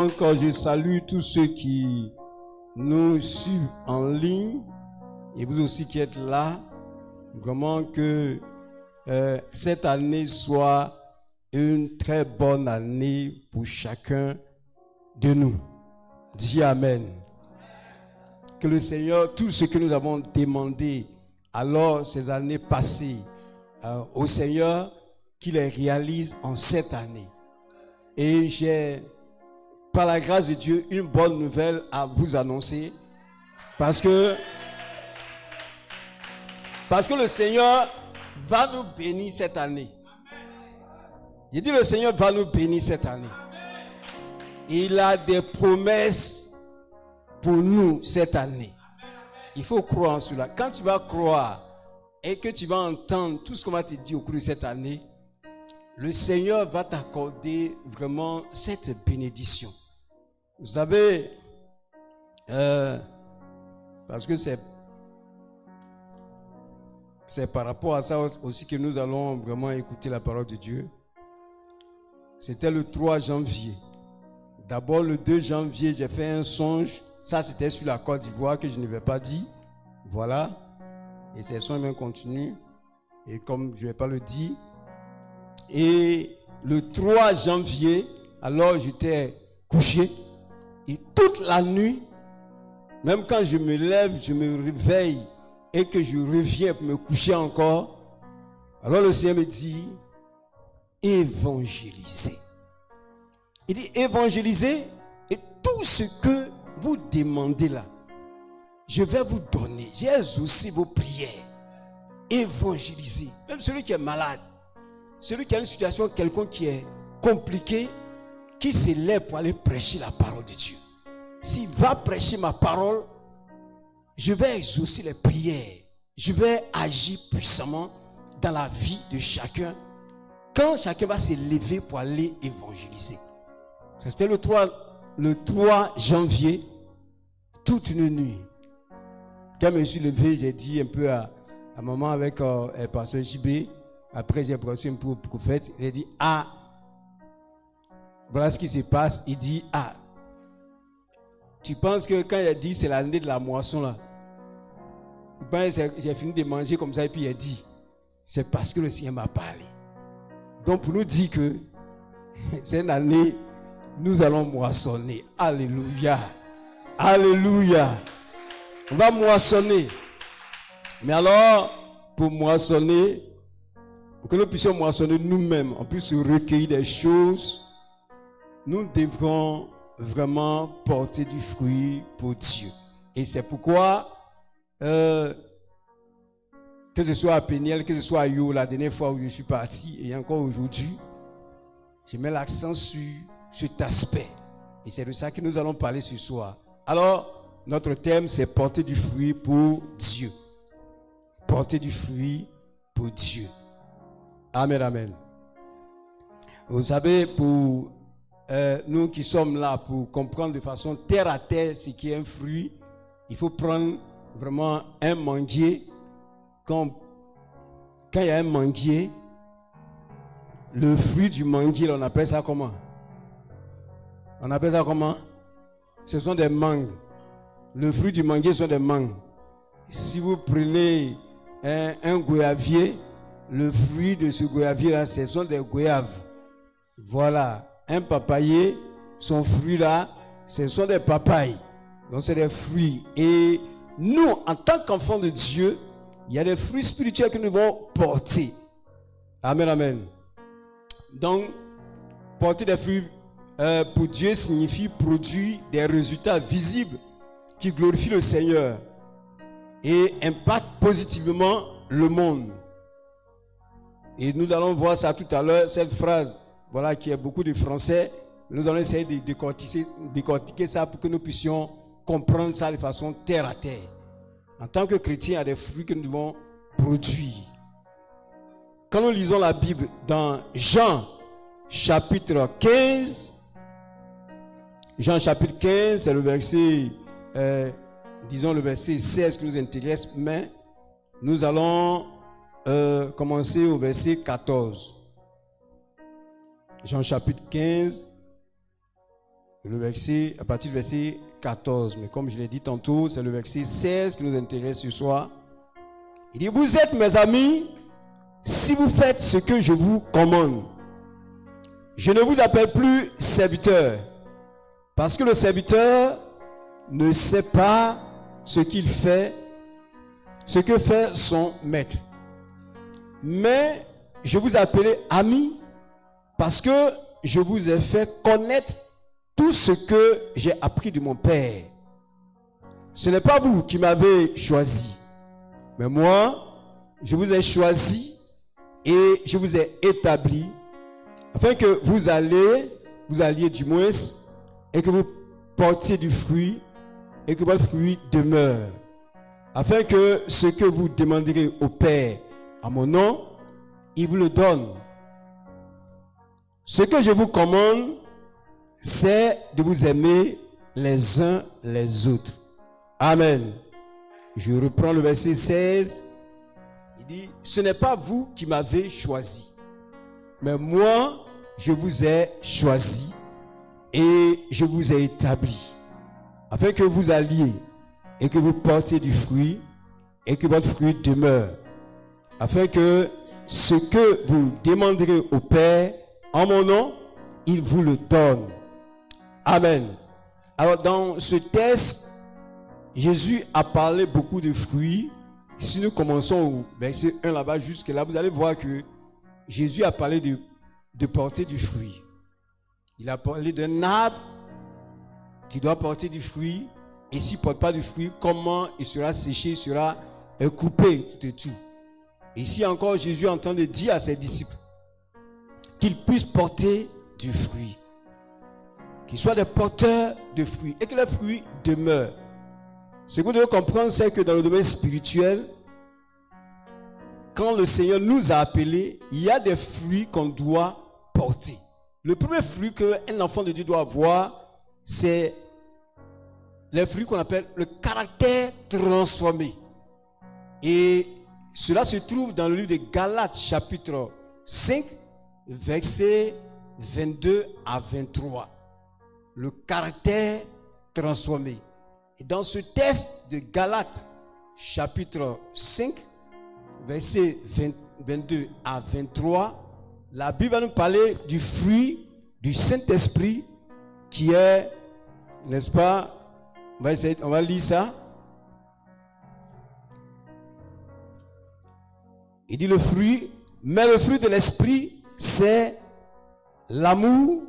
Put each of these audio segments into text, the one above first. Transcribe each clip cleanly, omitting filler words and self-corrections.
Donc, je salue tous ceux qui nous suivent en ligne et vous aussi qui êtes là. Vraiment que cette année soit une très bonne année pour chacun de nous. Dis Amen. Que le Seigneur, tout ce que nous avons demandé alors ces années passées au Seigneur, qu'il les réalise en cette année. Et j'ai, par la grâce de Dieu, une bonne nouvelle à vous annoncer. Parce que le Seigneur va nous bénir cette année. J'ai dit le Seigneur va nous bénir cette année. Il a des promesses pour nous cette année. Il faut croire en cela. Quand tu vas croire et que tu vas entendre tout ce qu'on va te dire au cours de cette année, le Seigneur va t'accorder vraiment cette bénédiction. Vous savez, parce que c'est par rapport à ça aussi que nous allons vraiment écouter la parole de Dieu. C'était le 3 janvier. D'abord, le 2 janvier, j'ai fait un songe. Ça, c'était sur la Côte d'Ivoire que je ne vais pas dire. Voilà. Et ces songes même continuent. Et comme je ne vais pas le dire. Et le 3 janvier, alors j'étais couché. Et toute la nuit, même quand je me lève, je me réveille et que je reviens pour me coucher encore, alors le Seigneur me dit, évangélisez. Il dit, évangélisez et tout ce que vous demandez là, je vais vous donner. J'ai exaucé vos prières. Évangélisez. Même celui qui est malade, celui qui a une situation quelconque qui est compliquée, qui se lève pour aller prêcher la parole de Dieu. S'il va prêcher ma parole, je vais exaucer les prières. Je vais agir puissamment dans la vie de chacun. Quand chacun va se lever pour aller évangéliser. C'était le 3 janvier, toute une nuit. Quand je me suis levé, j'ai dit un peu à maman avec le pasteur JB. Après, j'ai brassé un peu au prophète. Il a dit, ah, voilà ce qui se passe. Il dit, ah, tu penses que quand il a dit c'est l'année de la moisson là, j'ai fini de manger comme ça et puis il a dit, c'est parce que le Seigneur m'a parlé. Donc pour nous dire que c'est une année, nous allons moissonner. Alléluia. Alléluia. On va moissonner. Mais alors, pour moissonner, pour que nous puissions moissonner nous-mêmes, on puisse recueillir des choses, nous devrons vraiment porter du fruit pour Dieu. Et c'est pourquoi, que ce soit à Péniel, que ce soit à Yo, la dernière fois où je suis parti, et encore aujourd'hui, je mets l'accent sur cet aspect. Et c'est de ça que nous allons parler ce soir. Alors, notre thème, c'est porter du fruit pour Dieu. Porter du fruit pour Dieu. Amen, amen. Vous savez, pour nous qui sommes là pour comprendre de façon terre à terre ce qui est un fruit, il faut prendre vraiment un manguier. Quand il y a un manguier, le fruit du manguier, on appelle ça comment? On appelle ça comment? Ce sont des mangues. Le fruit du manguier sont des mangues. Si vous prenez un goyavier, le fruit de ce goyavier là, ce sont des goyaves. Voilà. Un papayer, son fruit là, ce sont des papayes. Donc c'est des fruits. Et nous, en tant qu'enfants de Dieu, il y a des fruits spirituels que nous devons porter. Amen, amen. Donc, porter des fruits pour Dieu signifie produire des résultats visibles qui glorifient le Seigneur et impactent positivement le monde. Et nous allons voir ça tout à l'heure, cette phrase, voilà, qui est beaucoup de français. Nous allons essayer de décortiquer ça pour que nous puissions comprendre ça de façon terre à terre. En tant que chrétiens, il y a des fruits que nous devons produire. Quand nous lisons la Bible dans Jean chapitre 15, Jean chapitre 15, c'est le verset, disons le verset 16 qui nous intéresse, mais nous allons commencer au verset 14. Jean chapitre 15, Le verset, à partir du verset 14. Mais comme je l'ai dit tantôt, c'est le verset 16 qui nous intéresse ce soir. Il dit, vous êtes mes amis si vous faites ce que je vous commande. Je ne vous appelle plus serviteur, parce que le serviteur ne sait pas ce qu'il fait, ce que fait son maître. Mais je vous appelle ami, parce que je vous ai fait connaître tout ce que j'ai appris de mon Père. Ce n'est pas vous qui m'avez choisi, mais moi, je vous ai choisi et je vous ai établi afin que vous alliez du moins, et que vous portiez du fruit et que votre fruit demeure. Afin que ce que vous demanderez au Père à mon nom, il vous le donne. Ce que je vous commande, c'est de vous aimer les uns les autres. Amen. Je reprends le verset 16. Il dit, ce n'est pas vous qui m'avez choisi, mais moi, je vous ai choisi et je vous ai établi, afin que vous alliez et que vous portiez du fruit et que votre fruit demeure, afin que ce que vous demanderez au Père en mon nom, il vous le donne. Amen. Alors dans ce texte, Jésus a parlé beaucoup de fruits. Si nous commençons au verset 1 là-bas jusque là, vous allez voir que Jésus a parlé de porter du fruit. Il a parlé d'un arbre qui doit porter du fruit. Et s'il ne porte pas du fruit, comment il sera séché, il sera coupé, tout et tout. Ici encore, Jésus est en train de dire à ses disciples qu'ils puissent porter du fruit. Qu'ils soient des porteurs de fruits et que les fruits demeurent. Ce que vous devez comprendre, c'est que dans le domaine spirituel, quand le Seigneur nous a appelés, il y a des fruits qu'on doit porter. Le premier fruit qu'un enfant de Dieu doit avoir, c'est les fruits qu'on appelle le caractère transformé. Et cela se trouve dans le livre de Galates, chapitre 5, versets 22 à 23. Le caractère transformé. Et dans ce texte de Galates, chapitre 5, versets 22 à 23, la Bible va nous parler du fruit du Saint-Esprit qui est, n'est-ce pas, on va lire ça. Il dit le fruit, mais le fruit de l'Esprit, c'est l'amour,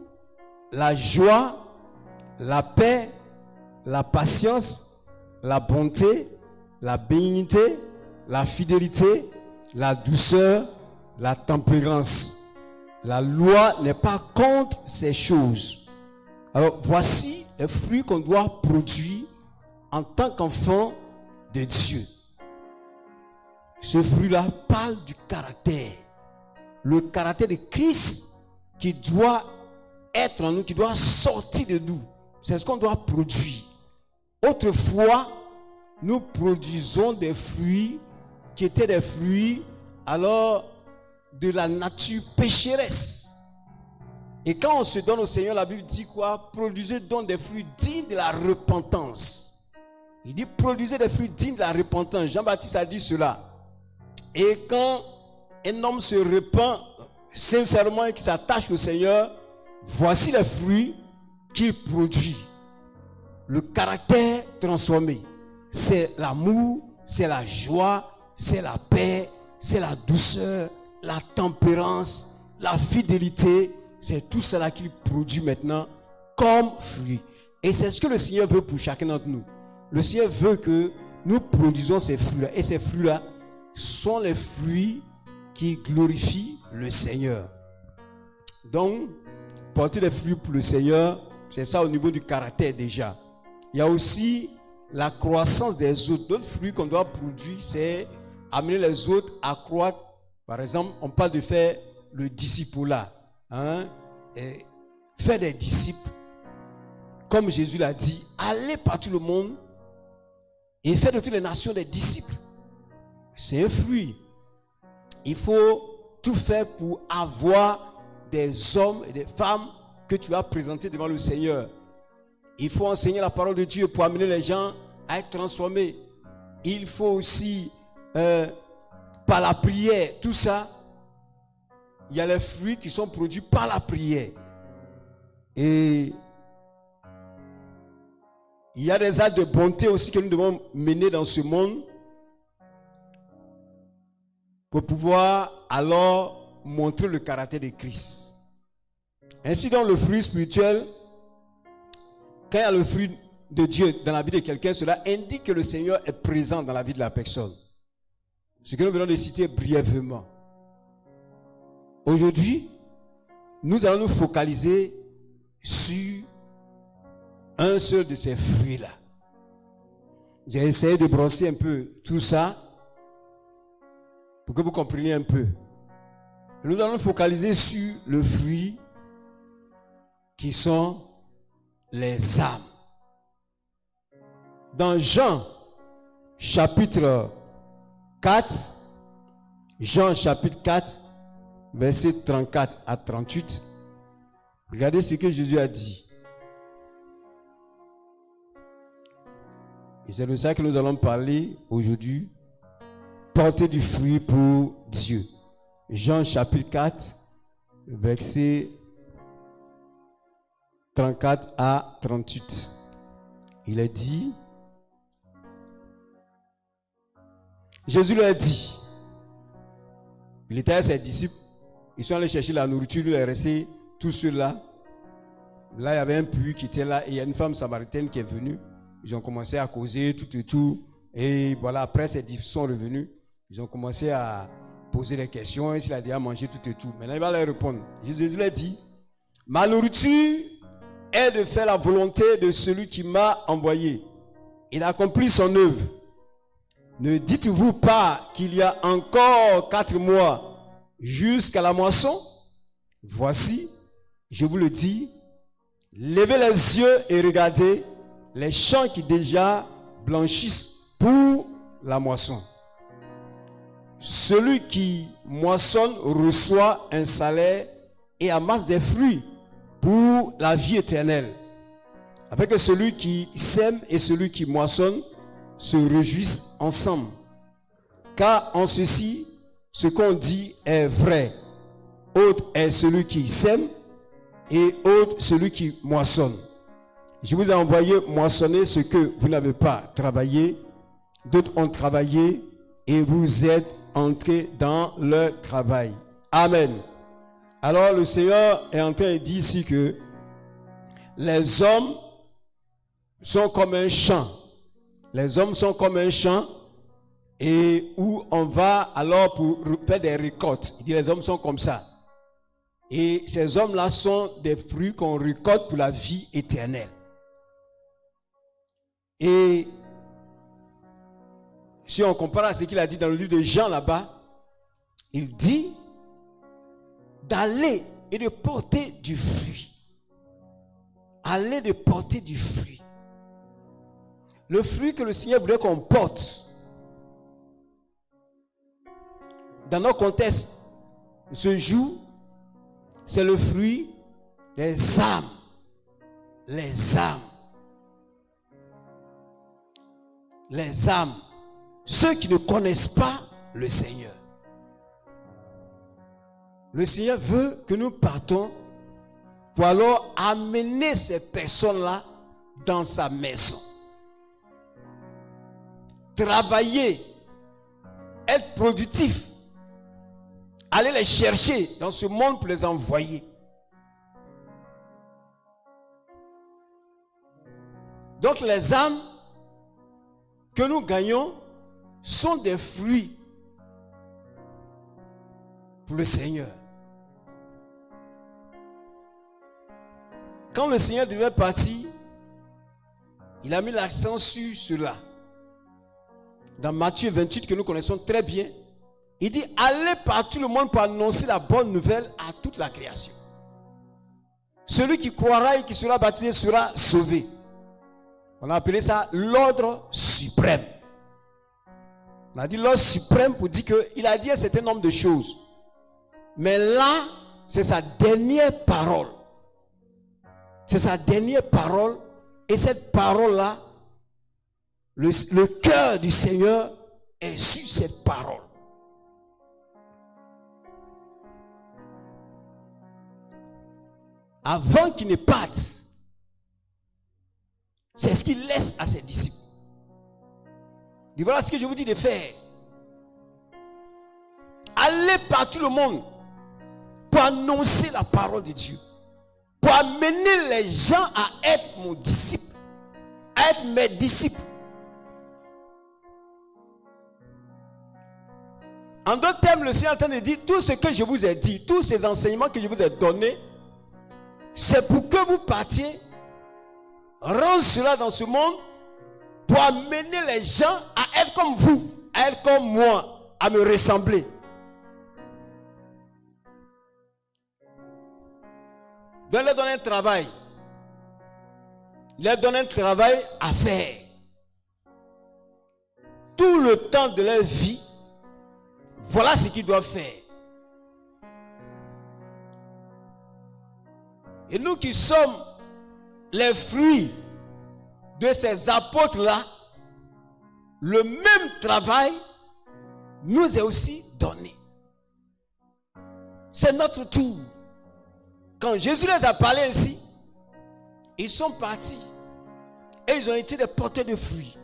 la joie, la paix, la patience, la bonté, la bénignité, la fidélité, la douceur, la tempérance. La loi n'est pas contre ces choses. Alors voici les fruits qu'on doit produire en tant qu'enfant de Dieu. Ce fruit-là parle du caractère. Le caractère de Christ qui doit être en nous, qui doit sortir de nous. C'est ce qu'on doit produire. Autrefois, nous produisons des fruits qui étaient des fruits alors de la nature pécheresse. Et quand on se donne au Seigneur, la Bible dit quoi? Produisez donc des fruits dignes de la repentance. Il dit produisez des fruits dignes de la repentance. Jean-Baptiste a dit cela. Et quand un homme se repent sincèrement et qui s'attache au Seigneur, voici les fruits qu'il produit. Le caractère transformé, c'est l'amour, c'est la joie, c'est la paix, c'est la douceur, la tempérance, la fidélité. C'est tout cela qu'il produit maintenant comme fruit. Et c'est ce que le Seigneur veut pour chacun d'entre nous. Le Seigneur veut que nous produisons ces fruits-là. Et ces fruits-là sont les fruits qui glorifient le Seigneur. Donc, porter des fruits pour le Seigneur, c'est ça au niveau du caractère déjà. Il y a aussi la croissance des autres. D'autres fruits qu'on doit produire, c'est amener les autres à croître. Par exemple, on parle de faire le discipulat. Et faire des disciples. Comme Jésus l'a dit, allez par tout le monde et faire de toutes les nations des disciples. C'est un fruit. Il faut tout faire pour avoir des hommes et des femmes que tu vas présenter devant le Seigneur. Il faut enseigner la parole de Dieu pour amener les gens à être transformés. Il faut aussi, par la prière, tout ça, il y a les fruits qui sont produits par la prière. Et il y a des actes de bonté aussi que nous devons mener dans ce monde pour pouvoir alors montrer le caractère de Christ. Ainsi, dans le fruit spirituel, quand il y a le fruit de Dieu dans la vie de quelqu'un, cela indique que le Seigneur est présent dans la vie de la personne. Ce que nous venons de citer brièvement. Aujourd'hui, nous allons nous focaliser sur un seul de ces fruits-là. J'ai essayé de brosser un peu tout ça pour que vous compreniez un peu. Nous allons nous focaliser sur le fruit qui sont les âmes. Dans Jean chapitre 4, Jean chapitre 4, versets 34 à 38, regardez ce que Jésus a dit. Et c'est de ça que nous allons parler aujourd'hui. Porter du fruit pour Dieu. Jean chapitre 4, versets 34 à 38. Il est dit, Jésus leur a dit, il était avec ses disciples, ils sont allés chercher la nourriture, il est resté tout seul là. Là, il y avait un puits qui était là et il y a une femme samaritaine qui est venue. Ils ont commencé à causer tout et tout. Et voilà, après ces disciples sont revenus. Ils ont commencé à poser des questions. Et s'il a déjà mangé tout et tout. Maintenant, il va leur répondre. Jésus lui a dit, ma nourriture est de faire la volonté de celui qui m'a envoyé. Il accomplit son œuvre. Ne dites-vous pas qu'il y a encore 4 mois jusqu'à la moisson? Voici, je vous le dis, levez les yeux et regardez les champs qui déjà blanchissent pour la moisson. Celui qui moissonne reçoit un salaire et amasse des fruits pour la vie éternelle, afin que celui qui sème et celui qui moissonne se réjouissent ensemble. Car en ceci, ce qu'on dit est vrai. Autre est celui qui sème et autre celui qui moissonne. Je vous ai envoyé moissonner ce que vous n'avez pas travaillé. D'autres ont travaillé et vous êtes entrés dans leur travail. Amen. Alors le Seigneur est en train de dire ici que les hommes sont comme un champ. Les hommes sont comme un champ et où on va alors pour faire des récoltes. Il dit les hommes sont comme ça. Et ces hommes-là sont des fruits qu'on récolte pour la vie éternelle. Et si on compare à ce qu'il a dit dans le livre de Jean là-bas, il dit d'aller et de porter du fruit. Aller de porter du fruit. Le fruit que le Seigneur voudrait qu'on porte. Dans notre contexte, ce jour, c'est le fruit des âmes. Les âmes. Les âmes. Ceux qui ne connaissent pas le Seigneur. Le Seigneur veut que nous partons pour alors amener ces personnes-là dans sa maison. Travailler, être productif, aller les chercher dans ce monde pour les envoyer. Donc les âmes que nous gagnons sont des fruits pour le Seigneur. Quand le Seigneur devait partir, il a mis l'accent sur cela. Dans Matthieu 28, que nous connaissons très bien, il dit, allez par tout le monde pour annoncer la bonne nouvelle à toute la création. Celui qui croira et qui sera baptisé sera sauvé. On a appelé ça l'ordre suprême. On a dit l'ordre suprême pour dire qu'il a dit un certain nombre de choses. Mais là, c'est sa dernière parole. C'est sa dernière parole Et cette parole-là, le cœur du Seigneur est sur cette parole. Avant qu'il ne parte, c'est ce qu'il laisse à ses disciples. Et voilà ce que je vous dis de faire. Allez par tout le monde pour annoncer la parole de Dieu. Pour amener les gens à être mon disciple. À être mes disciples. En d'autres termes, le Seigneur est en train de dire, tout ce que je vous ai dit, tous ces enseignements que je vous ai donnés, c'est pour que vous partiez, rendre cela dans ce monde, pour amener les gens à être comme vous, à être comme moi, à me ressembler. Donc, leur donner un travail. Leur donner un travail à faire. Tout le temps de leur vie, voilà ce qu'ils doivent faire. Et nous qui sommes les fruits de ces apôtres-là, le même travail nous est aussi donné. C'est notre tour. Quand Jésus les a parlé ainsi, ils sont partis et ils ont été des porteurs de fruits.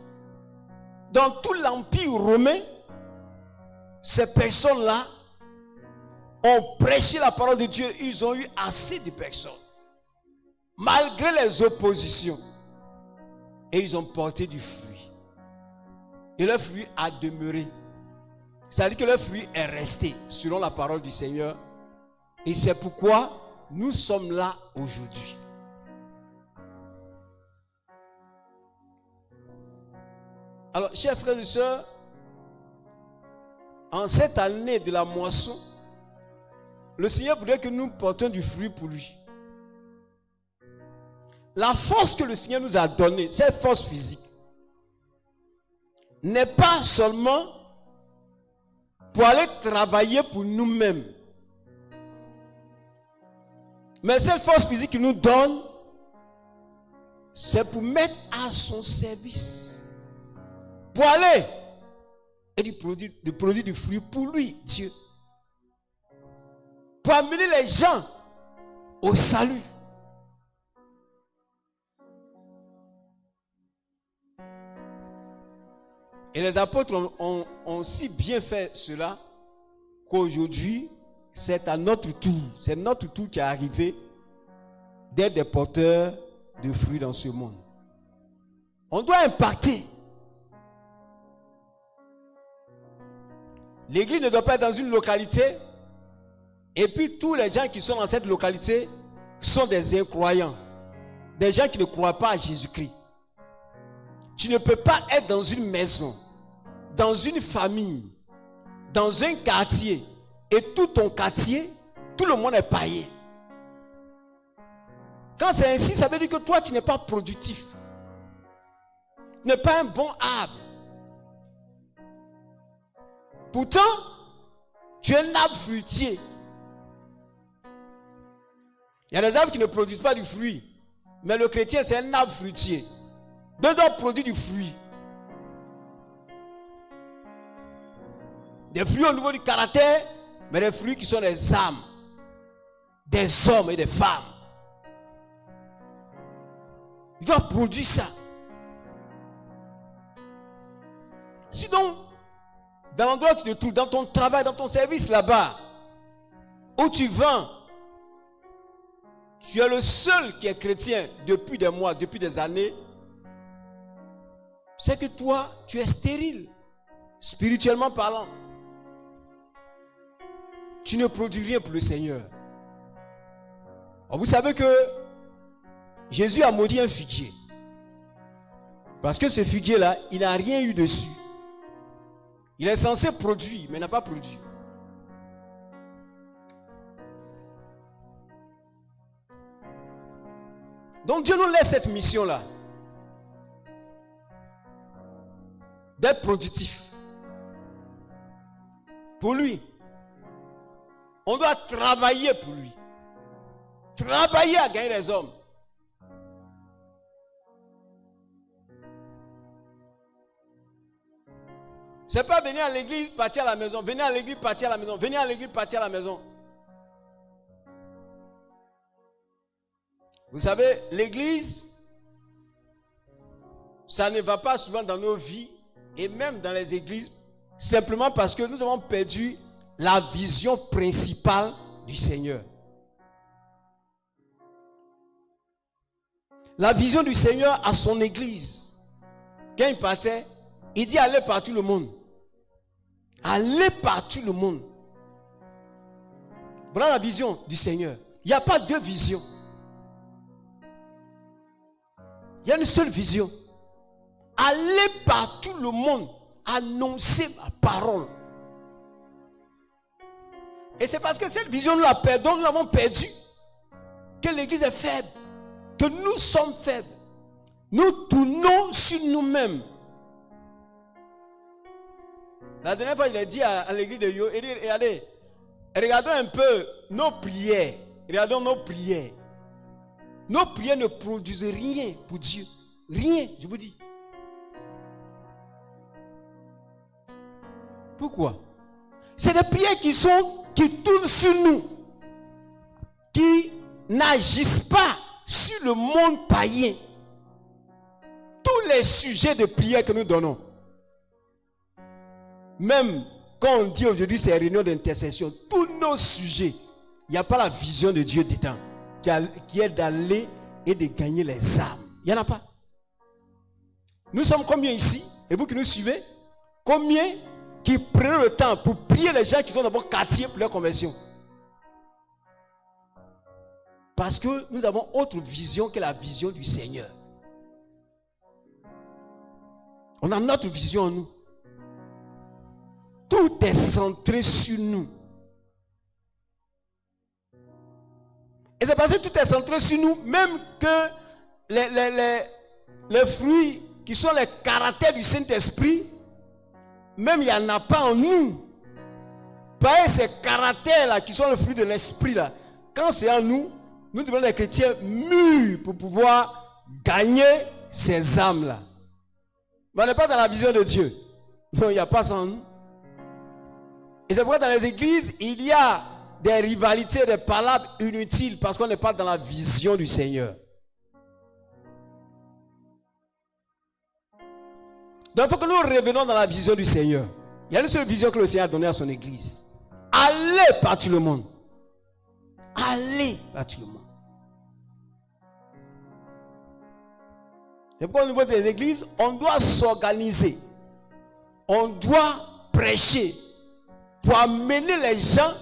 Dans tout l'empire romain, ces personnes-là ont prêché la parole de Dieu. Ils ont eu assez de personnes. Malgré les oppositions. Et ils ont porté du fruit. Et le fruit a demeuré. C'est-à-dire que le fruit est resté selon la parole du Seigneur. Et c'est pourquoi nous sommes là aujourd'hui. Alors, chers frères et sœurs, en cette année de la moisson, le Seigneur voudrait que nous portions du fruit pour lui. La force que le Seigneur nous a donnée, cette force physique, n'est pas seulement pour aller travailler pour nous-mêmes. Mais cette force physique qu'il nous donne, c'est pour mettre à son service. Pour aller et de produire du fruit pour lui, Dieu. Pour amener les gens au salut. Et les apôtres ont si bien fait cela qu'aujourd'hui, c'est à notre tour. C'est notre tour qui est arrivé d'être des porteurs de fruits dans ce monde. On doit impacter. L'église ne doit pas être dans une localité et puis tous les gens qui sont dans cette localité sont des incroyants. Des gens qui ne croient pas à Jésus-Christ. Tu ne peux pas être dans une maison, dans une famille, dans un quartier et tout ton quartier, tout le monde est païen. Quand c'est ainsi, ça veut dire que toi tu n'es pas productif. Tu n'es pas un bon arbre. Pourtant, tu es un arbre fruitier. Il y a des arbres qui ne produisent pas du fruit. Mais le chrétien, c'est un arbre fruitier. Donc, il doit produire du fruit. Des fruits au niveau du caractère, mais des fruits qui sont des âmes. Des hommes et des femmes. Il doit produire ça. Sinon, dans l'endroit où tu te trouves, dans ton travail, dans ton service là-bas, où tu vends, tu es le seul qui est chrétien depuis des mois, depuis des années, c'est que toi, tu es stérile, spirituellement parlant. Tu ne produis rien pour le Seigneur. Alors vous savez que Jésus a maudit un figuier. Parce que ce figuier-là, il n'a rien eu dessus. Il est censé produire, mais n'a pas produit. Donc Dieu nous laisse cette mission-là. D'être productif. Pour lui. On doit travailler pour lui. Travailler à gagner les hommes. C'est pas venir à l'église, partir à la maison. Venir à l'église, partir à la maison. Venir à l'église, partir à la maison. Vous savez, l'église, ça ne va pas souvent dans nos vies et même dans les églises, simplement parce que nous avons perdu la vision principale du Seigneur. La vision du Seigneur à son église. Quand il partait, il dit allez par tout le monde. Allez par tout le monde. Voilà la vision du Seigneur. Il n'y a pas deux visions. Il y a une seule vision. Allez par tout le monde. Annoncer ma parole. Et c'est parce que cette vision nous l'avons perdue, que l'église est faible, que nous sommes faibles. Nous tournons sur nous-mêmes. La dernière fois, il a dit à l'église de Yo, il dit, regardez, regardons un peu nos prières. Regardons nos prières. Nos prières ne produisent rien pour Dieu. Rien, je vous dis. Pourquoi? C'est des prières qui tournent sur nous, qui n'agissent pas sur le monde païen. Tous les sujets de prière que nous donnons, même quand on dit aujourd'hui c'est réunion d'intercession, tous nos sujets, il n'y a pas la vision de Dieu dedans, qui est d'aller et de gagner les âmes. Il n'y en a pas. Nous sommes combien ici? Et vous qui nous suivez, combien qui prennent le temps pour prier les gens qui sont d'abord quartier pour leur conversion? Parce que nous avons autre vision que la vision du Seigneur. On a notre vision en nous. Tout est centré sur nous. Et c'est parce que tout est centré sur nous, même que les fruits qui sont les caractères du Saint-Esprit, même il n'y en a pas en nous. Pareil, ces caractères-là qui sont le fruit de l'esprit, là, quand c'est en nous, nous devons être chrétiens mûrs pour pouvoir gagner ces âmes-là. Mais on n'est pas dans la vision de Dieu. Non, il n'y a pas ça en nous. Et c'est pourquoi dans les églises, il y a des rivalités, des palabres inutiles, parce qu'on n'est pas dans la vision du Seigneur. Donc il faut que nous revenons dans la vision du Seigneur. Il y a une seule vision que le Seigneur a donnée à son église. Allez par tout le monde. Allez par tout le monde. C'est pourquoi au niveau des églises, on doit s'organiser. On doit prêcher pour amener les gens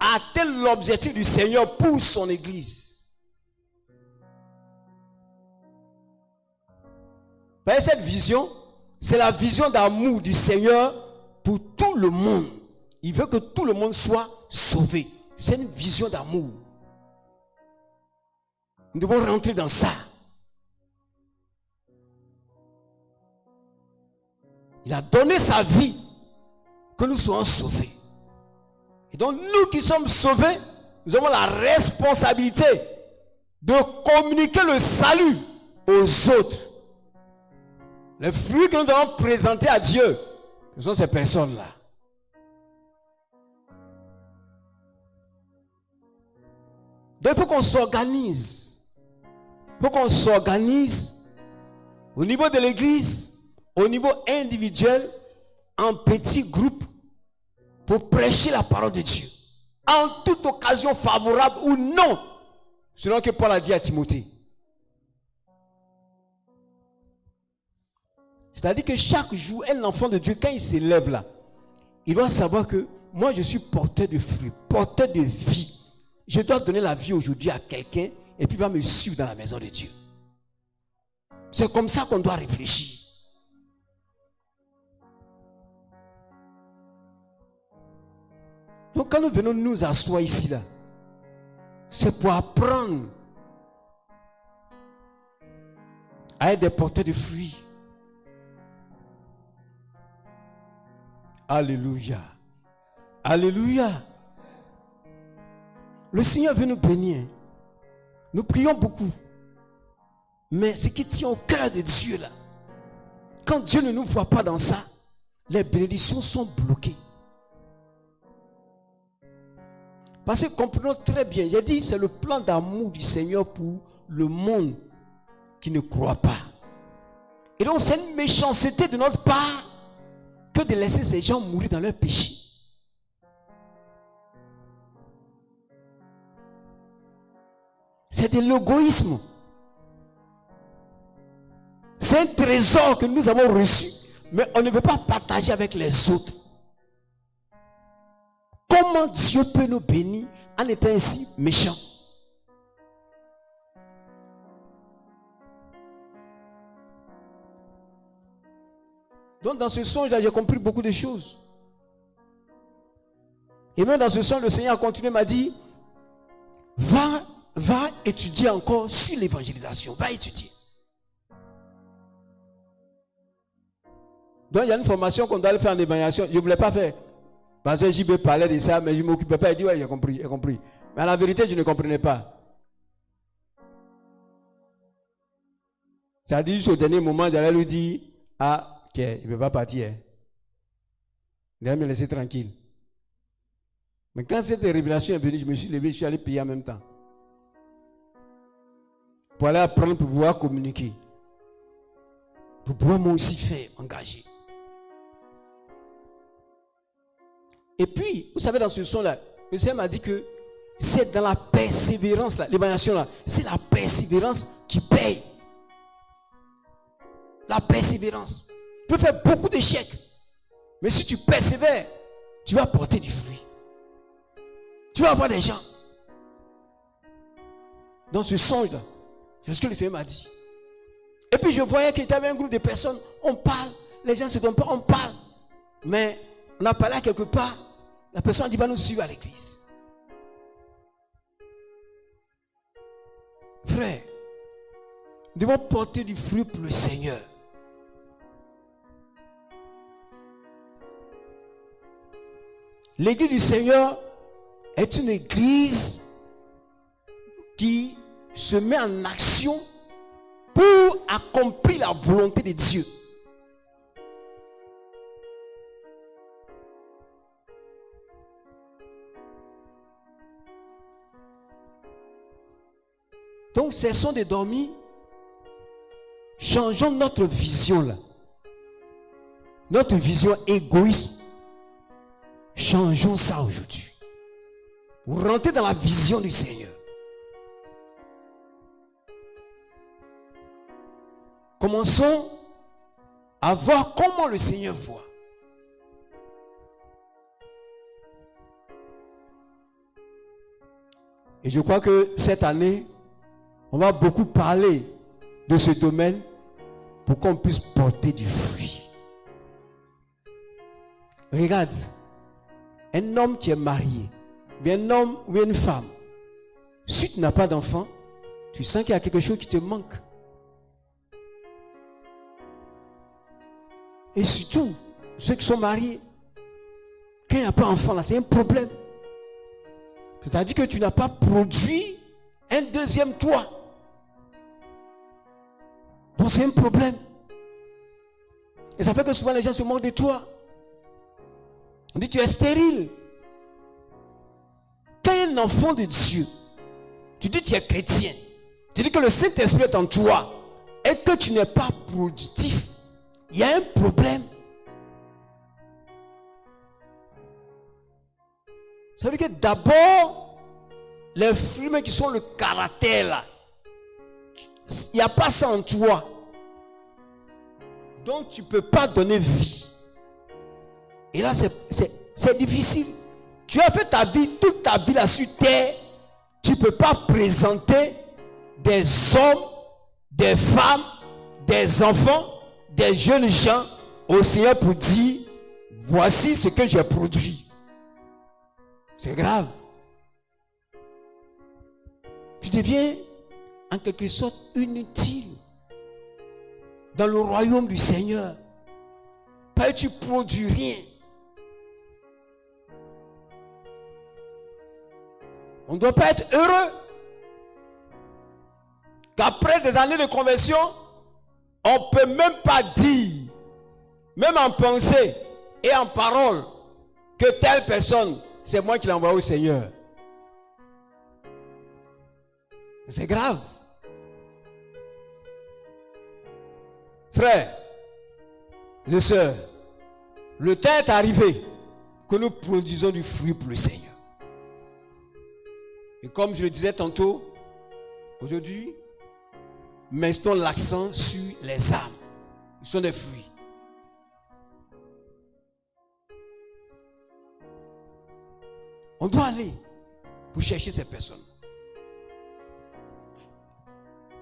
à atteindre l'objectif du Seigneur pour son église. Voyez cette vision, c'est la vision d'amour du Seigneur pour tout le monde. Il veut que tout le monde soit sauvé. C'est une vision d'amour. Nous devons rentrer dans ça. Il a donné sa vie que nous soyons sauvés. Et donc nous qui sommes sauvés, nous avons la responsabilité de communiquer le salut aux autres. Les fruits que nous devons présenter à Dieu, ce sont ces personnes-là. Donc il faut qu'on s'organise. Il faut qu'on s'organise au niveau de l'église, au niveau individuel, en petits groupes, pour prêcher la parole de Dieu. En toute occasion favorable ou non, selon que Paul a dit à Timothée. C'est-à-dire que chaque jour, un enfant de Dieu, quand il s'élève là, il doit savoir que moi je suis porteur de fruits, porteur de vie. Je dois donner la vie aujourd'hui à quelqu'un et puis il va me suivre dans la maison de Dieu. C'est comme ça qu'on doit réfléchir. Donc quand nous venons nous asseoir ici là, c'est pour apprendre à être des porteurs de fruits. Alléluia. Alléluia. Le Seigneur veut nous bénir. Nous prions beaucoup. Mais ce qui tient au cœur de Dieu là, quand Dieu ne nous voit pas dans ça, les bénédictions sont bloquées. Parce que comprenons très bien, j'ai dit c'est le plan d'amour du Seigneur pour le monde qui ne croit pas. Et donc c'est une méchanceté de notre part que de laisser ces gens mourir dans leur péché. C'est de l'égoïsme. C'est un trésor que nous avons reçu, mais on ne veut pas partager avec les autres. Comment Dieu peut nous bénir en étant ainsi méchant? Donc dans ce songe-là, j'ai compris beaucoup de choses. Et même dans ce songe, le Seigneur a continué, m'a dit, va étudier encore sur l'évangélisation, va étudier. Donc il y a une formation qu'on doit faire en évangélisation. Je ne voulais pas faire. Parce que JB parlait de ça, mais je ne m'occupais pas. Il dit, ouais, j'ai compris. Mais en la vérité, je ne comprenais pas. Ça dit juste au dernier moment, j'allais lui dire, ah, ok, il ne peut pas partir. Il va me laisser tranquille. Mais quand cette révélation est venue, je me suis levé, je suis allé payer en même temps. Pour aller apprendre, pour pouvoir communiquer. Pour pouvoir moi aussi faire, engager. Et puis, vous savez, dans ce son-là, le Seigneur m'a dit que c'est dans la persévérance, là, l'évaluation là, c'est la persévérance qui paye. La persévérance. Tu peux faire beaucoup d'échecs, mais si tu persévères, tu vas porter du fruit. Tu vas avoir des gens. Dans ce songe-là, c'est ce que le Seigneur m'a dit. Et puis je voyais qu'il y avait un groupe de personnes, on parle, les gens ne se donnent pas, on parle. Mais on a parlé à quelque part, la personne a dit, va nous suivre à l'église. Frère, nous devons porter du fruit pour le Seigneur. L'église du Seigneur est une église qui se met en action pour accomplir la volonté de Dieu. Donc cessons de dormir. Changeons notre vision là. Notre vision égoïste. Changeons ça aujourd'hui. Vous rentrez dans la vision du Seigneur. Commençons à voir comment le Seigneur voit. Et je crois que cette année, on va beaucoup parler de ce domaine pour qu'on puisse porter du fruit. Regarde, un homme qui est marié, ou un homme ou une femme, si tu n'as pas d'enfant, tu sens qu'il y a quelque chose qui te manque. Et surtout, ceux qui sont mariés, quand il n'y a pas d'enfant là, c'est un problème. C'est-à-dire que tu n'as pas produit un deuxième toi. Donc c'est un problème. Et ça fait que souvent les gens se moquent de toi. On dit tu es stérile. Quand il y a un enfant de Dieu, tu dis tu es chrétien, tu dis que le Saint-Esprit est en toi et que tu n'es pas productif, il y a un problème. Ça veut dire que d'abord, les fruits qui sont le caractère là, il n'y a pas ça en toi. Donc tu ne peux pas donner vie. Et là c'est difficile. Tu as fait ta vie, toute ta vie là sur terre. Tu ne peux pas présenter des hommes, des femmes, des enfants, des jeunes gens au Seigneur pour dire, voici ce que j'ai produit. C'est grave. Tu deviens en quelque sorte inutile dans le royaume du Seigneur. Parce que tu ne produis rien. On ne doit pas être heureux qu'après des années de conversion, on ne peut même pas dire, même en pensée, et en parole que telle personne, c'est moi qui l'ai envoyé au Seigneur. C'est grave. Frères et sœurs, le temps est arrivé que nous produisons du fruit pour le Seigneur. Et comme je le disais tantôt, aujourd'hui, mettons l'accent sur les âmes. Ils sont des fruits. On doit aller pour chercher ces personnes.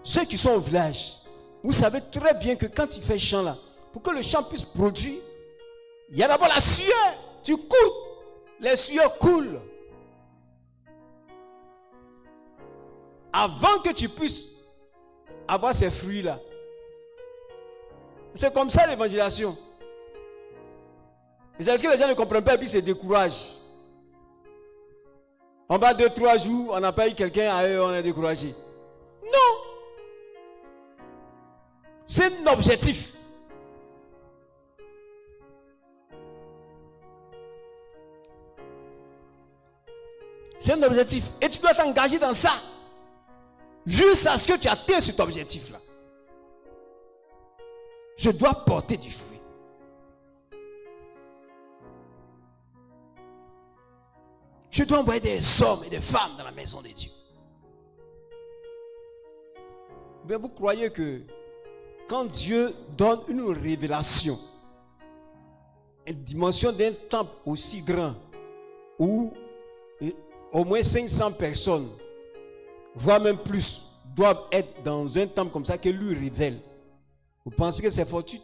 Ceux qui sont au village, vous savez très bien que quand il fait champ là, pour que le champ puisse produire, il y a d'abord la sueur. Tu coules, les sueurs coulent. Avant que tu puisses avoir ces fruits là. C'est comme ça l'évangélisation. Et c'est ce que les gens ne comprennent pas et puis se découragent. En bas de 2-3 jours, on n'a pas eu quelqu'un à eux, on est découragé. Non. C'est un objectif. C'est un objectif. Et tu dois t'engager dans ça. Jusqu'à ce que tu atteignes cet objectif-là. Je dois porter du fruit. Je dois envoyer des hommes et des femmes dans la maison de Dieu. Mais vous croyez que quand Dieu donne une révélation, une dimension d'un temple aussi grand, où au moins 500 personnes, voire même plus, doivent être dans un temple comme ça que lui révèle, vous pensez que c'est fortuit?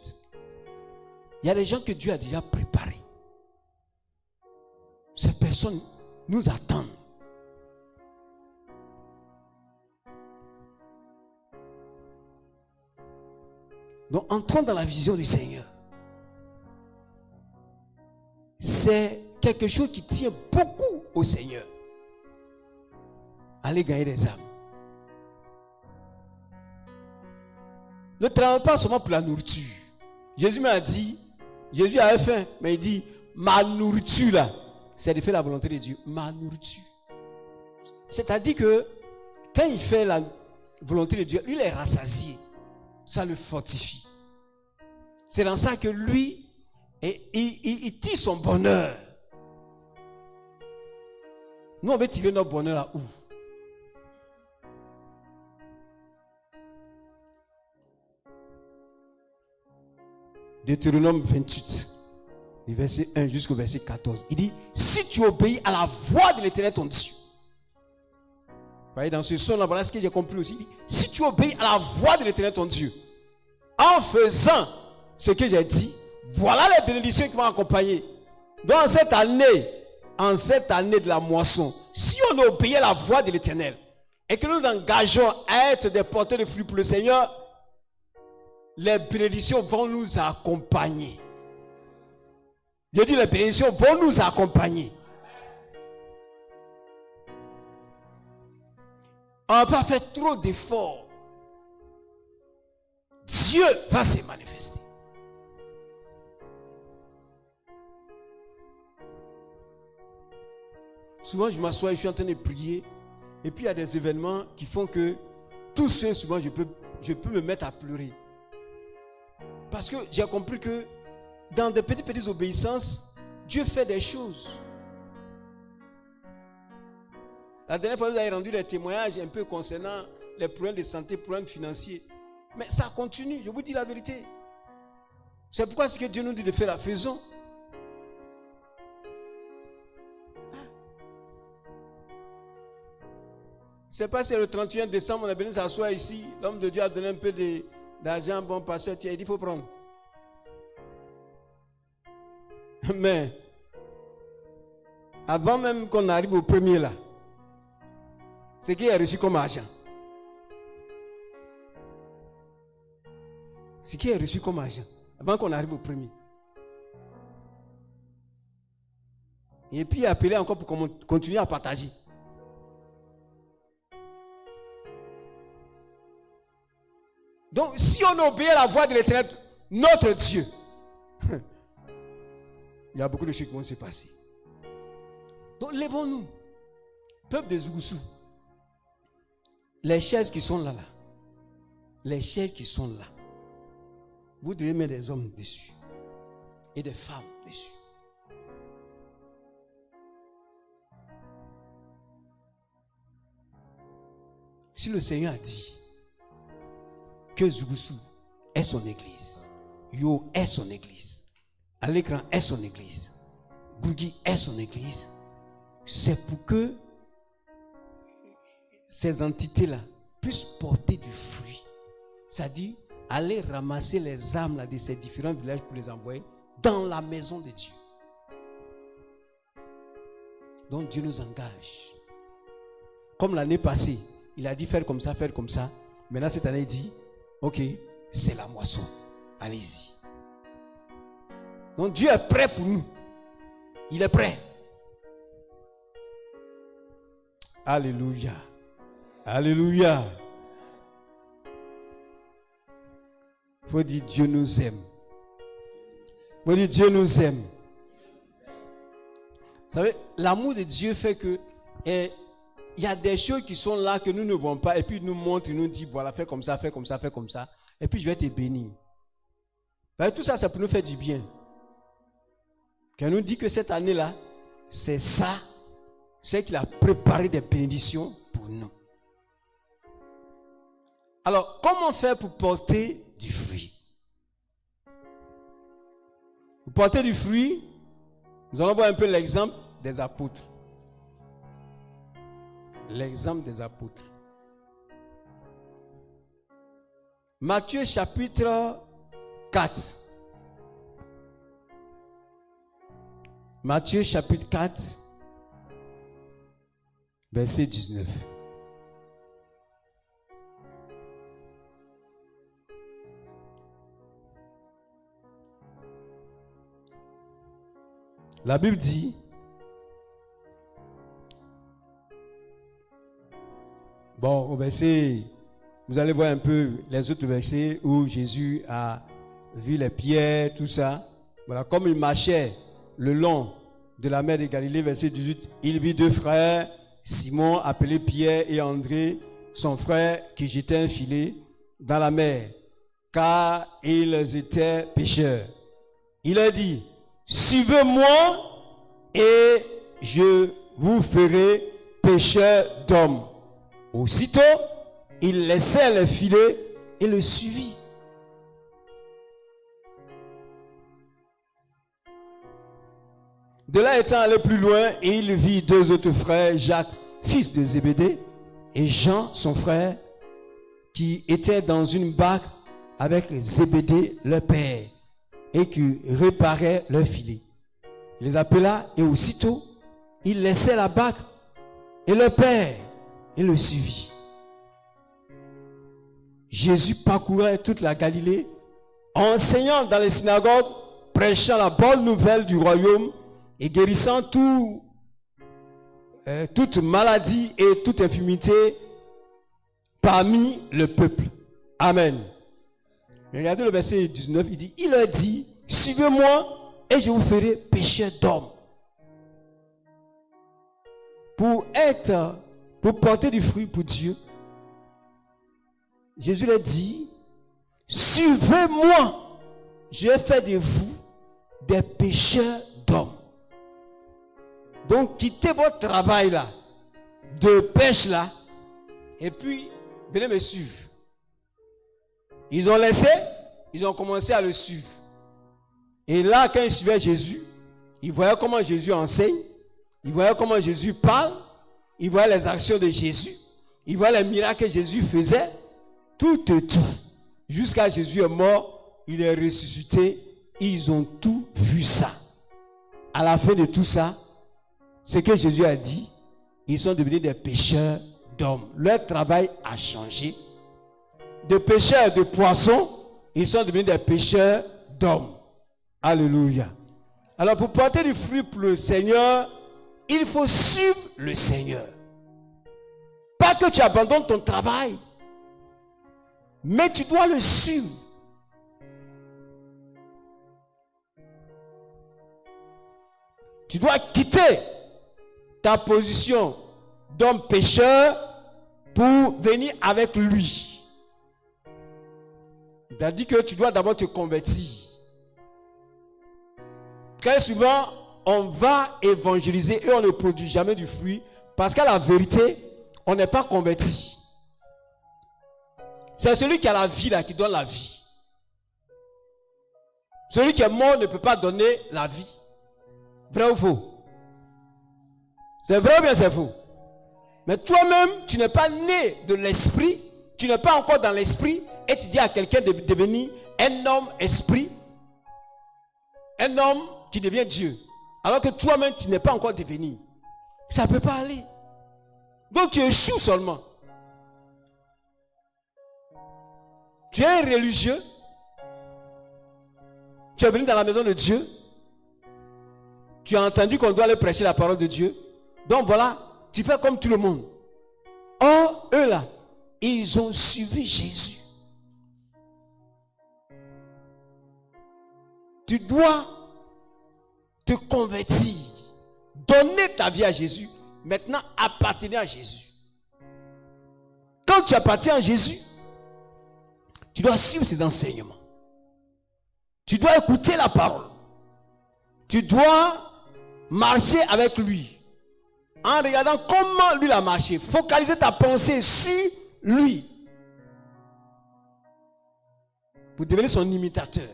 Il y a des gens que Dieu a déjà préparés. Ces personnes nous attendent. Donc entrons dans la vision du Seigneur. C'est quelque chose qui tient beaucoup au Seigneur. Allez gagner des âmes. Ne travaille pas seulement pour la nourriture. Jésus m'a dit, Jésus avait faim, mais il dit, ma nourriture là, c'est de faire la volonté de Dieu. Ma nourriture. C'est-à-dire que quand il fait la volonté de Dieu, lui il est rassasié. Ça le fortifie. C'est dans ça que lui, il tire son bonheur. Nous on veut tirer notre bonheur là où? Deutéronome 28, du verset 1 jusqu'au verset 14. Il dit, si tu obéis à la voix de l'Éternel ton Dieu. Vous voyez, dans ce son-là, voilà ce que j'ai compris aussi. Il dit, si tu obéis à la voix de l'Éternel ton Dieu, en faisant ce que j'ai dit, voilà les bénédictions qui vont accompagner. Dans cette année, en cette année de la moisson, si on obéit à la voix de l'Éternel et que nous engageons à être des porteurs de fruits pour le Seigneur, les bénédictions vont nous accompagner. Je dis les bénédictions vont nous accompagner. On n'a pas fait trop d'efforts. Dieu va se manifester. Souvent je m'assois et je suis en train de prier. Et puis il y a des événements qui font que tout seul, souvent je peux me mettre à pleurer. Parce que j'ai compris que dans des petites obéissances, Dieu fait des choses. La dernière fois, vous avez rendu des témoignages un peu concernant les problèmes de santé, problèmes financiers. Mais ça continue, je vous dis la vérité. C'est pourquoi ce que Dieu nous dit de faire, la faisons. Je ne sais pas si le 31 décembre, on est venu s'asseoir ici. L'homme de Dieu a donné un peu d'argent. Bon, pasteur, tiens, il dit, il faut prendre. Mais, avant même qu'on arrive au premier là, c'est qui a reçu comme argent? C'est qui a reçu comme argent? Avant qu'on arrive au premier. Et puis, appeler encore pour qu'on continue à partager. Donc, si on obéit à la voix de l'Éternel, notre Dieu, il y a beaucoup de choses qui vont se passer. Donc, lèvons-nous. Peuple de Zougoussou. Les chaises qui sont là. Les chaises qui sont là. Vous devez mettre des hommes dessus. Et des femmes dessus. Si le Seigneur a dit que Zougoussou est son église, Yo est son église, Alécran est son église, Bougui est son église, c'est pour que ces entités-là puissent porter du fruit. C'est-à-dire aller ramasser les âmes là, de ces différents villages pour les envoyer dans la maison de Dieu. Donc Dieu nous engage. Comme l'année passée, il a dit faire comme ça, faire comme ça. Maintenant cette année il dit, ok, c'est la moisson. Allez-y. Donc Dieu est prêt pour nous. Il est prêt. Alléluia. Alléluia. Il faut dire Dieu nous aime. Il faut dire Dieu nous aime. Vous savez, l'amour de Dieu fait que il y a des choses qui sont là que nous ne voyons pas et puis il nous montre, il nous dit voilà, fais comme ça, fais comme ça, fais comme ça et puis je vais te bénir. Tout ça, c'est pour nous faire du bien. Quand il nous dit que cette année-là, c'est ça, c'est qu'il a préparé des bénédictions pour nous. Alors, comment faire pour porter du fruit? Pour porter du fruit, nous allons voir un peu l'exemple des apôtres. L'exemple des apôtres. Matthieu chapitre 4. Matthieu chapitre 4, verset 19. La Bible dit, bon, au verset, vous allez voir un peu les autres versets où Jésus a vu les pierres, tout ça. Voilà, comme il marchait le long de la mer de Galilée, verset 18, il vit deux frères, Simon appelé Pierre et André, son frère, qui jetaient un filet dans la mer, car ils étaient pécheurs. Il a dit, suivez-moi et je vous ferai pécheurs d'hommes. Aussitôt, il laissait le filet et le suivit. De là étant allé plus loin, il vit deux autres frères, Jacques, fils de Zébédée, et Jean, son frère, qui étaient dans une barque avec Zébédée, leur père, et qui réparaient leur filet. Il les appela et aussitôt, il laissait la barque et leur père et le suivit. Jésus parcourait toute la Galilée, enseignant dans les synagogues, prêchant la bonne nouvelle du royaume et guérissant toute maladie et toute infirmité parmi le peuple. Amen. Regardez le verset 19, il dit, il leur dit, suivez-moi et je vous ferai pécheurs d'hommes. Pour porter du fruit pour Dieu, Jésus leur dit, suivez-moi, je vais faire de vous des pécheurs d'hommes. Donc, quittez votre travail là, de pêche là, et puis, venez me suivre. Ils ont laissé, ils ont commencé à le suivre. Et là, quand ils suivaient Jésus, ils voyaient comment Jésus enseigne, ils voyaient comment Jésus parle, ils voyaient les actions de Jésus, ils voyaient les miracles que Jésus faisait, tout. Jusqu'à Jésus est mort, il est ressuscité, ils ont tout vu ça. À la fin de tout ça, ce que Jésus a dit, ils sont devenus des pécheurs d'hommes. Leur travail a changé. De pêcheurs de poissons, ils sont devenus des pêcheurs d'hommes. Alléluia. Alors pour porter du fruit pour le Seigneur, il faut suivre le Seigneur. Pas que tu abandonnes ton travail, mais tu dois le suivre. Tu dois quitter ta position d'homme pécheur pour venir avec lui. Il a dit que tu dois d'abord te convertir. Très souvent, on va évangéliser et on ne produit jamais du fruit parce qu'à la vérité, on n'est pas converti. C'est celui qui a la vie là qui donne la vie. Celui qui est mort ne peut pas donner la vie. Vrai ou faux? C'est vrai ou bien c'est faux? Mais toi-même, tu n'es pas né de l'esprit, tu n'es pas encore dans l'esprit et tu dis à quelqu'un de devenir un homme esprit, un homme qui devient Dieu. Alors que toi-même, tu n'es pas encore devenu. Ça ne peut pas aller. Donc tu échoues seulement. Tu es un religieux. Tu es venu dans la maison de Dieu. Tu as entendu qu'on doit aller prêcher la parole de Dieu. Donc voilà, tu fais comme tout le monde. Or, eux là, ils ont suivi Jésus. Tu dois te convertir. Donner ta vie à Jésus. Maintenant, appartenir à Jésus. Quand tu appartiens à Jésus, tu dois suivre ses enseignements. Tu dois écouter la parole. Tu dois marcher avec lui. En regardant comment lui a marché. Focaliser ta pensée sur lui. Pour devenir son imitateur.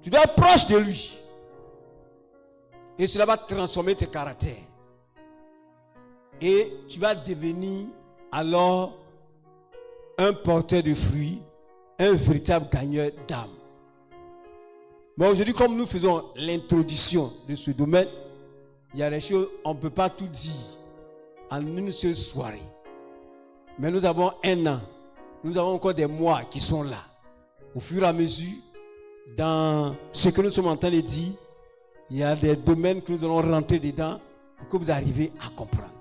Tu dois être proche de lui. Et cela va transformer tes caractères. Et tu vas devenir alors un porteur de fruits, un véritable gagneur d'âme. Mais aujourd'hui, comme nous faisons l'introduction de ce domaine, il y a des choses, on ne peut pas tout dire en une seule soirée. Mais nous avons un an, nous avons encore des mois qui sont là. Au fur et à mesure, dans ce que nous sommes en train de dire, il y a des domaines que nous allons rentrer dedans pour que vous arriviez à comprendre.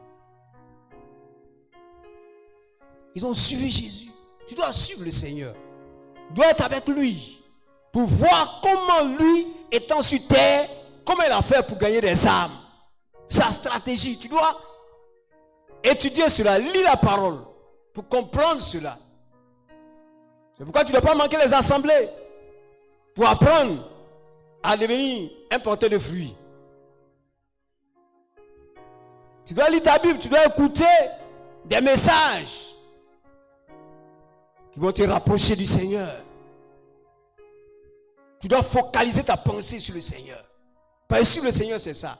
Ils ont suivi Jésus. Tu dois suivre le Seigneur. Tu dois être avec lui pour voir comment lui, étant sur terre, comment il a fait pour gagner des âmes. Sa stratégie. Tu dois étudier cela, lire la parole pour comprendre cela. C'est pourquoi tu ne dois pas manquer les assemblées pour apprendre à devenir un porteur de fruits. Tu dois lire ta Bible, tu dois écouter des messages qui vont te rapprocher du Seigneur. Tu dois focaliser ta pensée sur le Seigneur. Parce que sur le Seigneur, c'est ça.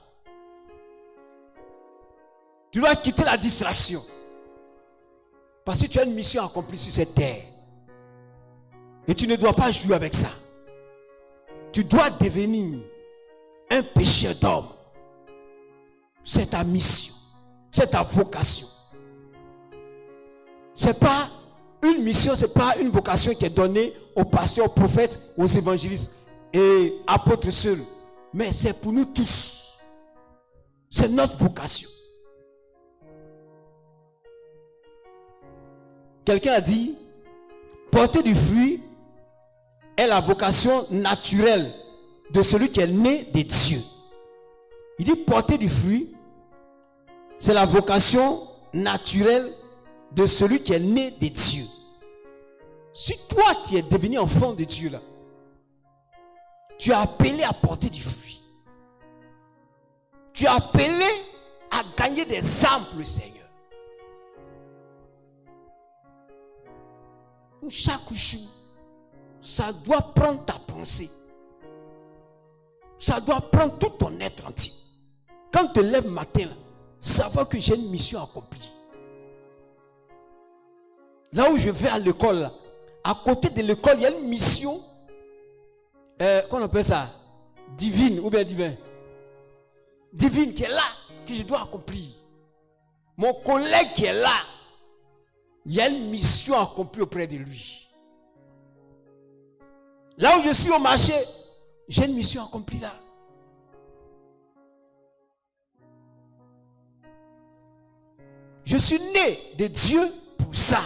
Tu dois quitter la distraction. Parce que tu as une mission accomplie sur cette terre. Et tu ne dois pas jouer avec ça. Tu dois devenir un pécheur d'homme. C'est ta mission. C'est ta vocation. C'est pas une mission, c'est pas une vocation qui est donnée aux pasteurs, aux prophètes, aux évangélistes et apôtres seuls. Mais c'est pour nous tous. C'est notre vocation. Quelqu'un a dit, porter du fruit est la vocation naturelle de celui qui est né de Dieu. Il dit porter du fruit, c'est la vocation naturelle de celui qui est né de Dieu. Si toi tu es devenu enfant de Dieu là, tu es appelé à porter du fruit. Tu es appelé à gagner des âmes pour le Seigneur. Chaque jour, ça doit prendre ta pensée. Ça doit prendre tout ton être entier. Quand tu te lèves matin, savoir que j'ai une mission accomplie. Là où je vais à l'école, à côté de l'école, il y a une mission, qu'on appelle ça, divine ou bien divin. Divine qui est là, que je dois accomplir. Mon collègue qui est là, il y a une mission accomplie auprès de lui. Là où je suis au marché, j'ai une mission accomplie là. Je suis né de Dieu pour ça.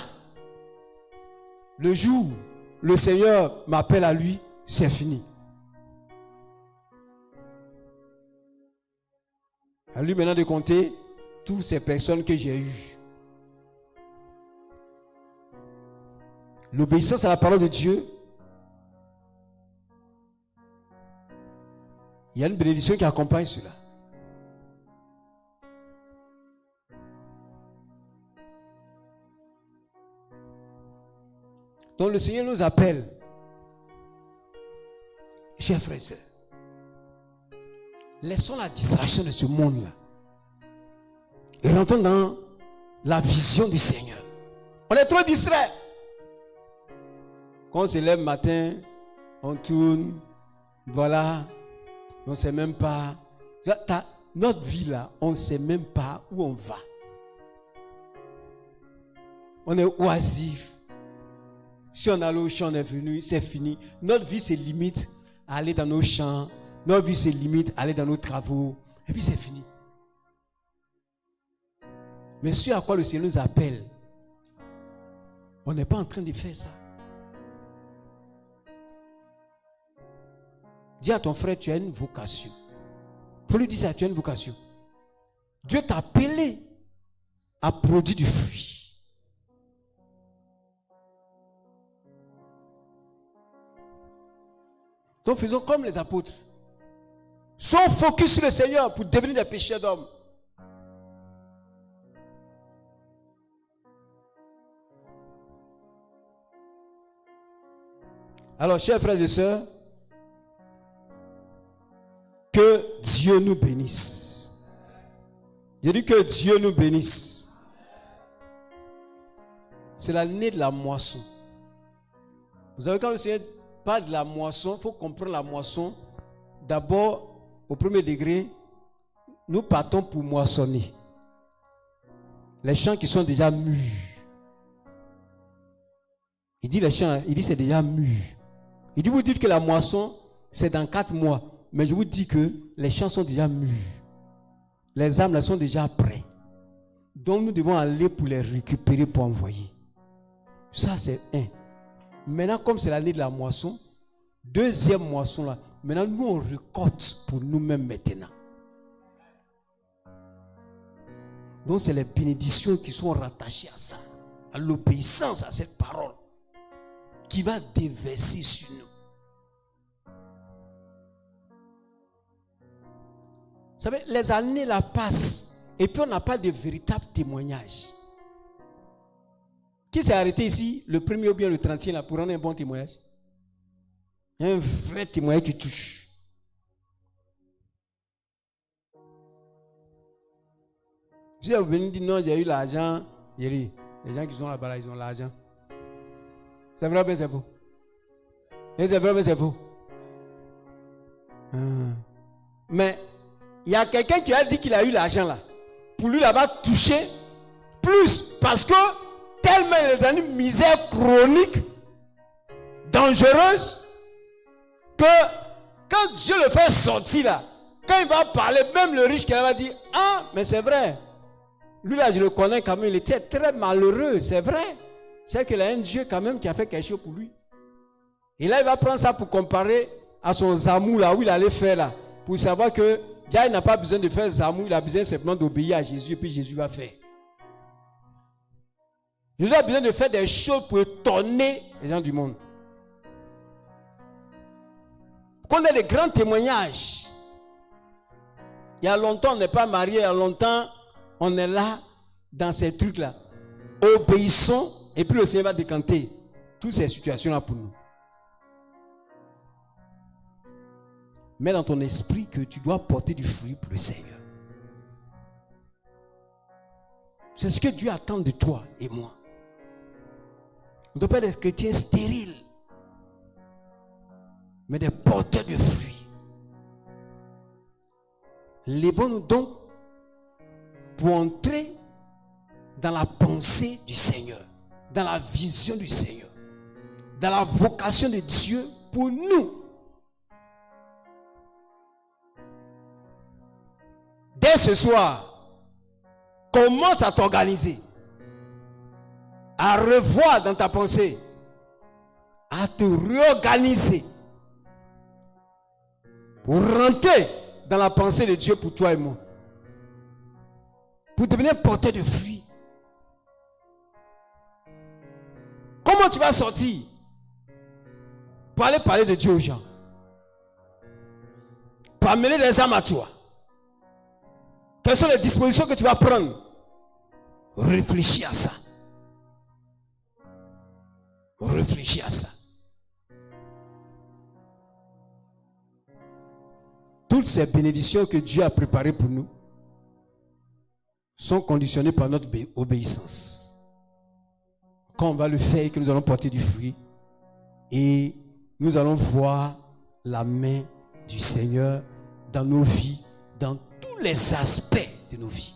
Le jour où le Seigneur m'appelle à lui, c'est fini. À lui maintenant de compter toutes ces personnes que j'ai eues. L'obéissance à la parole de Dieu, il y a une bénédiction qui accompagne cela. Donc le Seigneur nous appelle, chers frères et sœurs, laissons la distraction de ce monde-là et rentrons dans la vision du Seigneur. On est trop distrait. Quand on se lève le matin, on tourne, voilà, on ne sait même pas. Notre vie là, on ne sait même pas où on va. On est oisif. Si on allait au champ, on est venu, c'est fini. Notre vie se limite à aller dans nos champs. Notre vie se limite à aller dans nos travaux. Et puis c'est fini. Mais ce à quoi le Seigneur nous appelle, on n'est pas en train de faire ça. Dis à ton frère, tu as une vocation. Il faut lui dire ça, tu as une vocation. Dieu t'a appelé à produire du fruit. Donc faisons comme les apôtres. Sois focus sur le Seigneur pour devenir des pécheurs d'hommes. Alors, chers frères et sœurs, que Dieu nous bénisse. Je dis que Dieu nous bénisse. C'est l'année de la moisson. Vous savez, quand le Seigneur parle de la moisson, il faut comprendre la moisson. D'abord, au premier degré, nous partons pour moissonner. Les champs qui sont déjà mûrs. Il dit les champs, il dit c'est déjà mûr. Il dit, vous dites que la moisson, c'est dans 4 mois. Mais je vous dis que les champs sont déjà mûrs. Les âmes là sont déjà prêts. Donc nous devons aller pour les récupérer, pour envoyer. Ça c'est un. Maintenant, comme c'est l'année de la moisson, deuxième moisson là, maintenant nous on récolte pour nous-mêmes maintenant. Donc c'est les bénédictions qui sont rattachées à ça, à l'obéissance à cette parole qui va déverser sur nous. Vous savez, les années là passent et puis on n'a pas de véritable témoignage. Qui s'est arrêté ici le 1er ou bien le 30e là pour rendre un bon témoignage? Il y a un vrai témoignage qui touche. Si vous venez dire non, j'ai eu l'argent, les gens qui sont là-bas, là, ils ont l'argent. C'est vrai, mais c'est faux. Et c'est vrai, mais c'est faux. Mais il y a quelqu'un qui a dit qu'il a eu l'argent là. Pour lui, il va toucher plus. Parce que tellement il est dans une misère chronique, dangereuse, que quand Dieu le fait sortir là, quand il va parler, même le riche qui va dire, ah, mais c'est vrai. Lui là, je le connais quand même, il était très malheureux, c'est vrai. C'est qu'il a un Dieu quand même qui a fait quelque chose pour lui. Et là, il va prendre ça pour comparer à son zamou là, où il allait faire là, pour savoir que Dieu n'a pas besoin de faire zamou, il a besoin simplement d'obéir à Jésus et puis Jésus va faire. Jésus a besoin de faire des choses pour étonner les gens du monde. Qu'on ait des grands témoignages. Il y a longtemps, on n'est pas marié, il y a longtemps, on est là, dans ces trucs-là. Obéissons, et puis le Seigneur va décanter toutes ces situations-là pour nous. Mets dans ton esprit que tu dois porter du fruit pour le Seigneur. C'est ce que Dieu attend de toi et moi. On ne doit pas être des chrétiens stériles, mais des porteurs de fruits. Lèvons-nous donc pour entrer dans la pensée du Seigneur, dans la vision du Seigneur, dans la vocation de Dieu pour nous. Dès ce soir, commence à t'organiser, à revoir dans ta pensée, à te réorganiser pour rentrer dans la pensée de Dieu pour toi et moi. pour devenir porteur de fruits. Comment tu vas sortir pour aller parler de Dieu aux gens? Pour amener des âmes à toi. Quelles sont les dispositions que tu vas prendre? Réfléchis à ça. Réfléchis à ça. Toutes ces bénédictions que Dieu a préparées pour nous sont conditionnées par notre obéissance. Quand on va le faire, que nous allons porter du fruit et nous allons voir la main du Seigneur dans nos vies, dans tous les aspects de nos vies.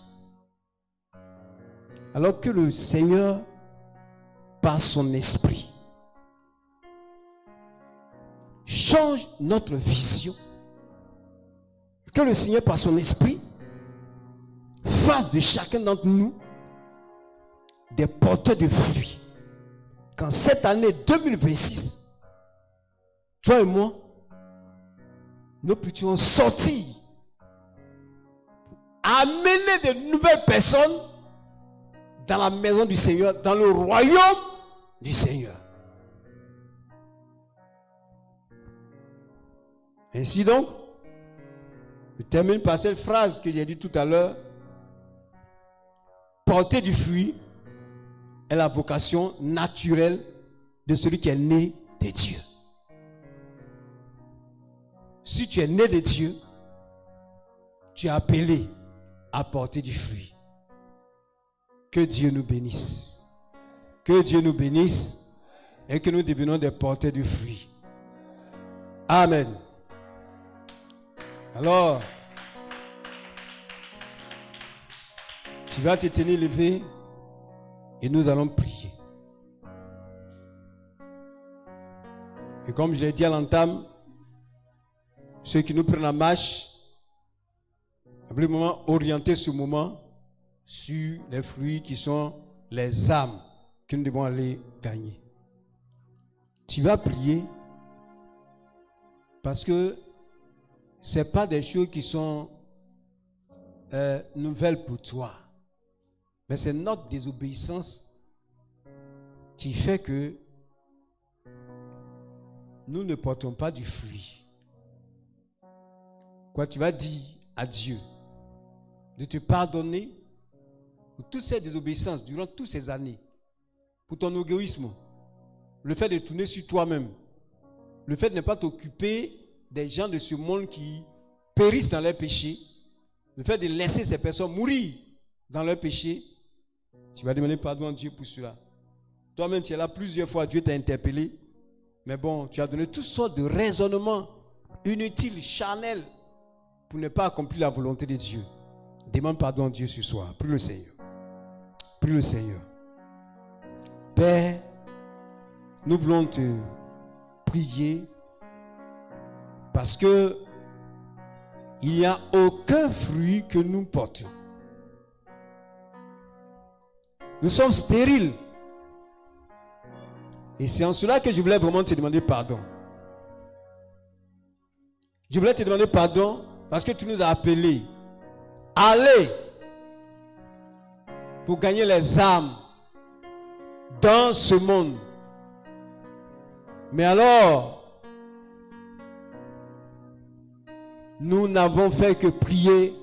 Alors que le Seigneur, par son esprit, change notre vision, que le Seigneur, par son esprit, fasse de chacun d'entre nous des porteurs de fruits. Qu'en cette année 2026, toi et moi, nous puissions sortir, amener de nouvelles personnes dans la maison du Seigneur, dans le royaume du Seigneur. Ainsi donc, je termine par cette phrase que j'ai dit tout à l'heure. Porter du fruit est la vocation naturelle de celui qui est né de Dieu. Si tu es né de Dieu, tu es appelé à porter du fruit. Que Dieu nous bénisse. Que Dieu nous bénisse et que nous devenions des porteurs du fruit. Amen. Alors, tu vas te tenir levé et nous allons prier. Et comme je l'ai dit à l'entame, ceux qui nous prennent la marche, simplement orienter ce moment sur les fruits qui sont les âmes que nous devons aller gagner. Tu vas prier parce que ce n'est pas des choses qui sont nouvelles pour toi. Mais c'est notre désobéissance qui fait que nous ne portons pas du fruit. Quoi, tu vas dire à Dieu de te pardonner pour toutes ces désobéissances durant toutes ces années, pour ton égoïsme, le fait de tourner sur toi-même, le fait de ne pas t'occuper des gens de ce monde qui périssent dans leurs péchés, le fait de laisser ces personnes mourir dans leurs péchés. Tu vas demander pardon à Dieu pour cela. Toi-même, tu es là plusieurs fois, Dieu t'a interpellé. Mais bon, tu as donné toutes sortes de raisonnements inutiles, charnels, pour ne pas accomplir la volonté de Dieu. Demande pardon à Dieu ce soir. Prie le Seigneur. Prie le Seigneur. Père, nous voulons te prier parce que il n'y a aucun fruit que nous portons. Nous sommes stériles. Et c'est en cela que je voulais vraiment te demander pardon. Je voulais te demander pardon parce que tu nous as appelés à aller pour gagner les âmes dans ce monde. Mais alors, nous n'avons fait que prier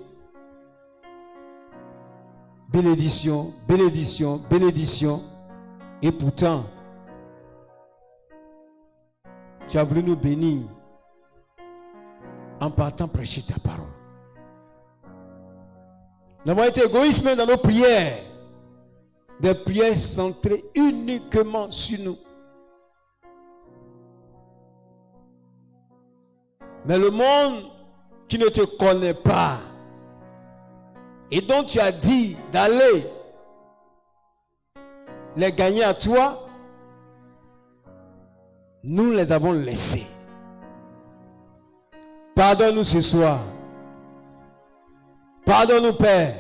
bénédiction, bénédiction, bénédiction. Et pourtant, tu as voulu nous bénir en partant prêcher ta parole. Nous avons été égoïstes dans nos prières, des prières centrées uniquement sur nous. Mais le monde qui ne te connaît pas et dont tu as dit d'aller les gagner à toi, nous les avons laissés. Pardonne-nous ce soir. Pardonne-nous, Père.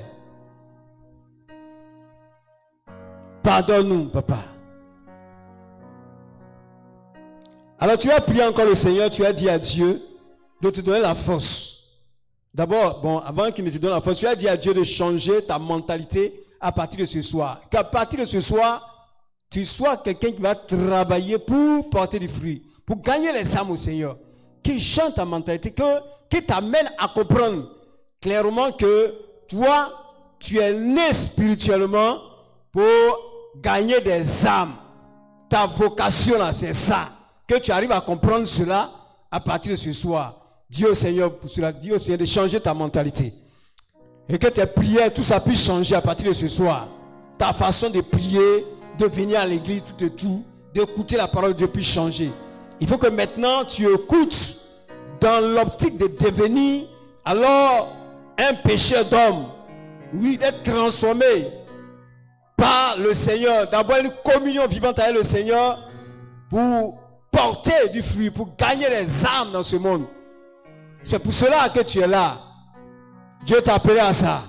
Pardonne-nous, Papa. Alors tu as prié encore le Seigneur, tu as dit à Dieu de te donner la force D'abord, bon, avant qu'il ne te donne la force, tu as dit à Dieu de changer ta mentalité à partir de ce soir. Qu'à partir de ce soir, tu sois quelqu'un qui va travailler pour porter du fruit, pour gagner les âmes au Seigneur, qui change ta mentalité, qui t'amène à comprendre clairement que toi, tu es né spirituellement pour gagner des âmes. Ta vocation là, c'est ça. Que tu arrives à comprendre cela à partir de ce soir. Dis au Seigneur pour cela, dis au Seigneur de changer ta mentalité. Et que tes prières, tout ça puisse changer à partir de ce soir. Ta façon de prier, de venir à l'église, tout et tout, d'écouter la parole de Dieu puisse changer. Il faut que maintenant tu écoutes dans l'optique de devenir alors un pécheur d'homme. Oui, d'être transformé par le Seigneur, d'avoir une communion vivante avec le Seigneur pour porter du fruit, pour gagner les âmes dans ce monde. C'est pour cela que tu es là. Dieu t'a appelé à ça.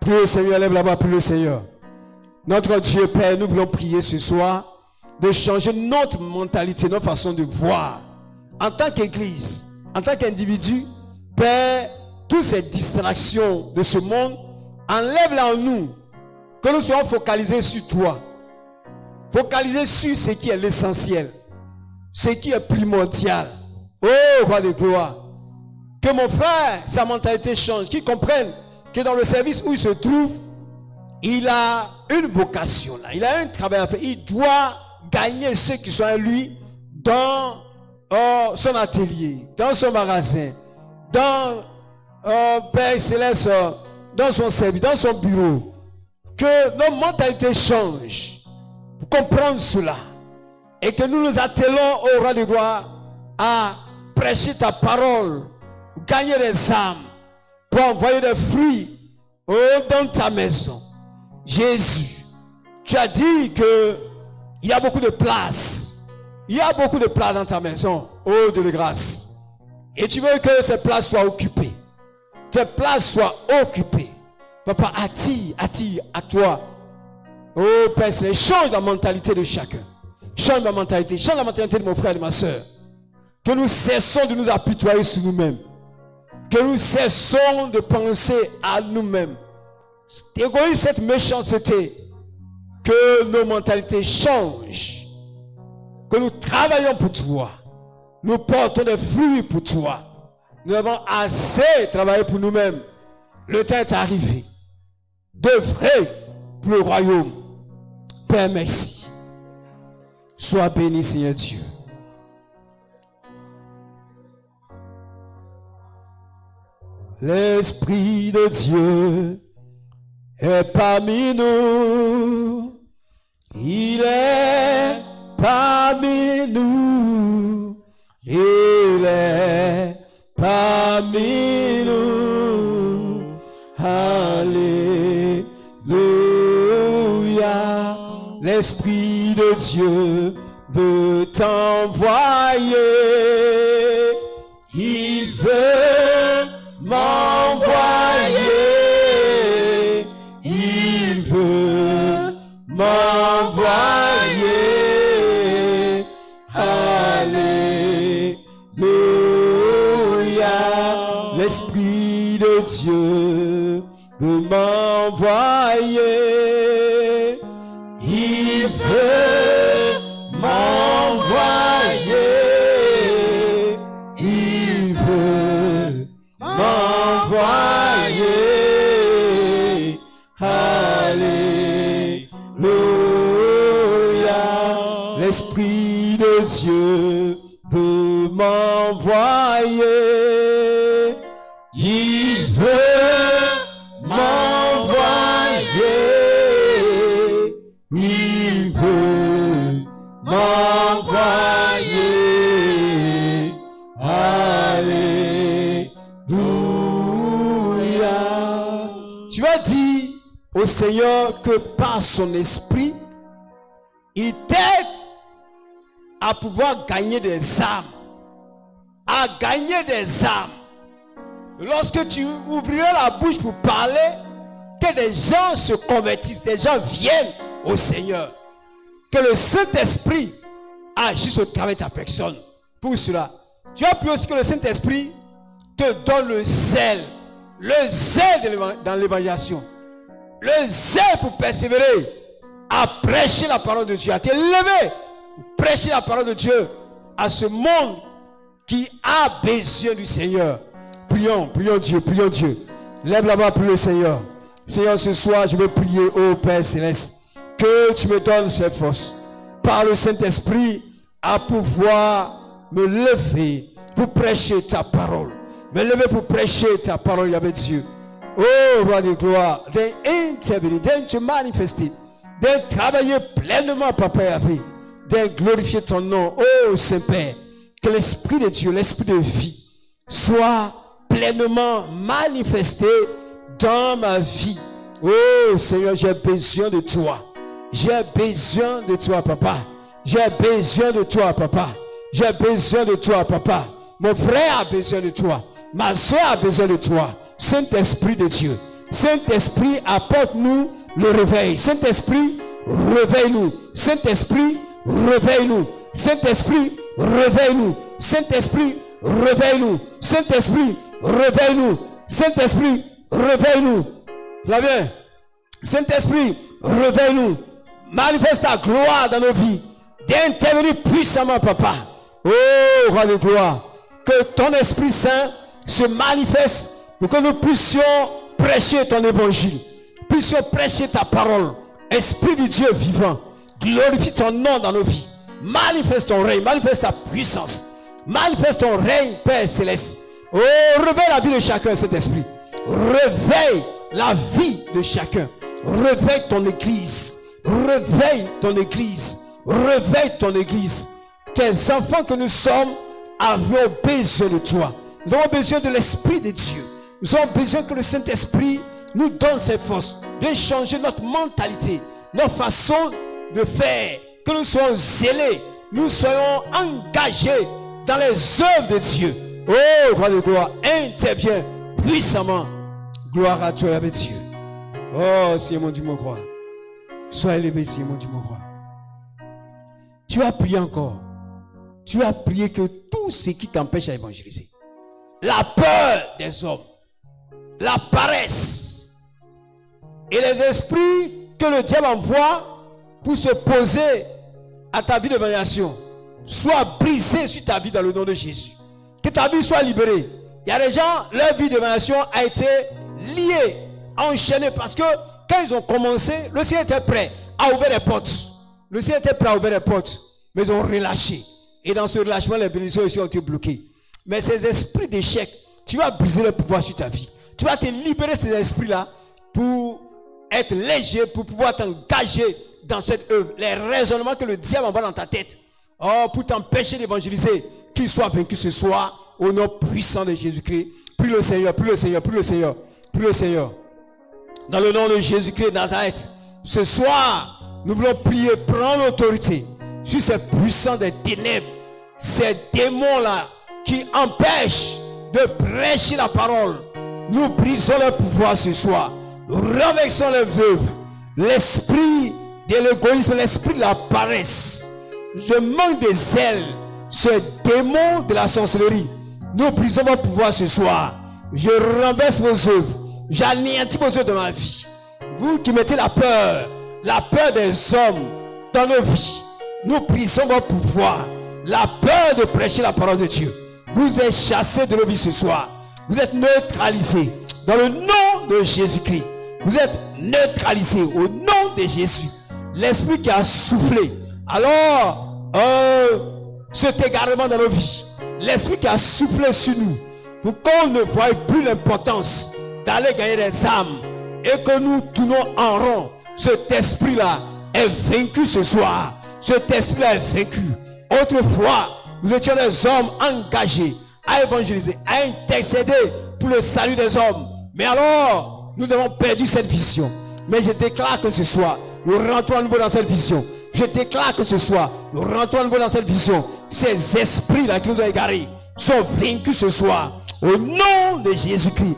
Prie le Seigneur, lève là-bas, prie le Seigneur. Notre Dieu Père, nous voulons prier ce soir de changer notre mentalité, notre façon de voir. En tant qu'Église, en tant qu'individu, Père, toutes ces distractions de ce monde, enlève-les en nous. Que nous soyons focalisés sur toi. Focalisés sur ce qui est l'essentiel. Ce qui est primordial. Oh, roi de gloire. Que mon frère, sa mentalité change. Qu'il comprenne que dans le service où il se trouve, il a une vocation là. Il a un travail à faire. Il doit gagner ceux qui sont à lui dans son atelier, dans son magasin, dans Père Céleste, dans son service, dans son bureau. Que nos mentalités changent pour comprendre cela. Et que nous nous attelons au roi de gloire à prêcher ta parole, gagner des âmes, pour envoyer des fruits dans ta maison. Jésus, tu as dit que il y a beaucoup de place. Il y a beaucoup de place dans ta maison. Oh Dieu de grâce. Et tu veux que ces places soient occupées. Tes places soient occupées. Papa, attire à toi. Oh Père, change la mentalité de chacun. Change la mentalité de mon frère et de ma soeur. Que nous cessons de nous apitoyer sur nous-mêmes. Que nous cessons de penser à nous-mêmes. Cet égoïsme, cette méchanceté, que nos mentalités changent. Que nous travaillons pour toi. Nous portons des fruits pour toi. Nous avons assez travaillé pour nous-mêmes. Le temps est arrivé d'œuvrer pour le royaume. Père, merci. Sois béni, Seigneur Dieu. L'Esprit de Dieu est parmi nous. Il est parmi nous. Il est parmi nous. Alléluia. L'Esprit de Dieu veut t'envoyer. Il veut m'envoyer. Il veut m'envoyer. Alléluia. L'Esprit de Dieu veut m'envoyer. Il veut m'envoyer. Il veut m'envoyer. Alléluia. L'Esprit de Dieu veut m'envoyer. Il veut m'envoyer. Il veut m'envoyer. Alléluia. Tu as dit au Seigneur que par son esprit, il t'aide à pouvoir gagner des âmes. À gagner des âmes. Lorsque tu ouvriras la bouche pour parler, que des gens se convertissent, des gens viennent au Seigneur. Que le Saint-Esprit agisse au travers de ta personne. Pour cela, tu as pu aussi que le Saint-Esprit te donne le zèle le zèle dans l'évangélisation, le zèle pour persévérer à prêcher la parole de Dieu, à t'élever, prêcher la parole de Dieu à ce monde qui a besoin du Seigneur. Prions Dieu, prions Dieu. Lève la main pour le Seigneur. Seigneur, ce soir, je veux prier au Père Céleste que tu me donnes cette force par le Saint-Esprit à pouvoir me lever pour prêcher ta parole. Me lever pour prêcher ta parole, Yahvé Dieu. Oh, roi de gloire, d'intervenir, de te manifester, de travailler pleinement, Papa Yahvé, de glorifier ton nom. Oh, Saint-Père, que l'Esprit de Dieu, l'Esprit de vie, soit pleinement manifesté dans ma vie. Oh, Seigneur, j'ai besoin de toi. J'ai besoin de toi, Papa. J'ai besoin de toi, Papa. J'ai besoin de toi, Papa. Mon frère a besoin de toi. Ma soeur a besoin de toi. Saint-Esprit de Dieu. Saint-Esprit, apporte-nous le réveil. Saint-Esprit, réveille-nous. Saint-Esprit, réveille-nous. Saint-Esprit, réveille-nous. Saint-Esprit, réveille-nous. Saint-Esprit, réveille-nous. Saint-Esprit, réveille-nous. Flavien, Saint-Esprit, réveille-nous. Manifeste ta gloire dans nos vies. D'intervenir puissamment, Papa. Oh, roi de gloire. Que ton Esprit Saint se manifeste pour que nous puissions prêcher ton évangile. Puissions prêcher ta parole. Esprit de Dieu vivant, glorifie ton nom dans nos vies. Manifeste ton règne, manifeste ta puissance. Manifeste ton règne, Père Céleste. Oh, réveille la vie de chacun, cet esprit. Réveille la vie de chacun. Réveille ton église. Réveille ton église. Réveille ton église. Tes enfants que nous sommes avons besoin de toi. Nous avons besoin de l'Esprit de Dieu. Nous avons besoin que le Saint-Esprit nous donne cette force de changer notre mentalité, notre façon de faire, que nous soyons zélés, nous soyons engagés dans les œuvres de Dieu. Oh, roi de gloire, interviens puissamment. Gloire à toi, avec Dieu. Oh, Seigneur mon Dieu, mon roi. Sois élevé, Seigneur mon Dieu, mon roi. Tu as prié encore. Tu as prié que tout ce qui t'empêche à évangéliser, la peur des hommes, la paresse et les esprits que le diable envoie pour se poser à ta vie d'évangélisation, soient brisés sur ta vie dans le nom de Jésus. Que ta vie soit libérée. Il y a des gens, leur vie d'évangélisation a été liée, enchaînée, parce que quand ils ont commencé, le Seigneur était prêt à ouvrir les portes. Le Seigneur était prêt à ouvrir les portes, mais ils ont relâché. Et dans ce relâchement, les bénédictions aussi ont été bloquées. Mais ces esprits d'échec, tu vas briser le pouvoir sur ta vie. Tu vas te libérer de ces esprits-là pour être léger, pour pouvoir t'engager dans cette œuvre. Les raisonnements que le diable envoie dans ta tête, oh, pour t'empêcher d'évangéliser, qu'ils soient vaincus ce soir, au nom puissant de Jésus-Christ. Prie le Seigneur, prie le Seigneur, prie le Seigneur, prie le Seigneur. Dans le nom de Jésus-Christ de Nazareth, ce soir, nous voulons prier, prendre l'autorité sur ces puissants des ténèbres, ces démons-là qui empêchent de prêcher la parole. Nous brisons leur pouvoir ce soir. Nous renversons leurs œuvres. L'esprit de l'égoïsme, l'esprit de la paresse, je manque de zèle, ce démon de la sorcellerie. Nous brisons votre pouvoir ce soir. Je renverse vos œuvres. J'anéantis vos œuvres de ma vie. Vous qui mettez la peur des hommes dans nos vies, nous brisons votre pouvoir. La peur de prêcher la parole de Dieu. Vous êtes chassés de nos vies ce soir. Vous êtes neutralisés dans le nom de Jésus-Christ. Vous êtes neutralisés au nom de Jésus. L'esprit qui a soufflé, alors cet égarement dans nos vies, l'esprit qui a soufflé sur nous pour qu'on ne voie plus l'importance d'aller gagner des âmes et que nous tournons en rond, cet esprit-là est vaincu ce soir. Cet esprit-là est vaincu. Autrefois, nous étions des hommes engagés à évangéliser, à intercéder pour le salut des hommes. Mais alors, nous avons perdu cette vision. Mais je déclare que ce soir, nous rentrons à nouveau dans cette vision. Je déclare que ce soir, nous rentrons à nouveau dans cette vision. Ces esprits-là qui nous ont égarés sont vaincus ce soir. Au nom de Jésus-Christ.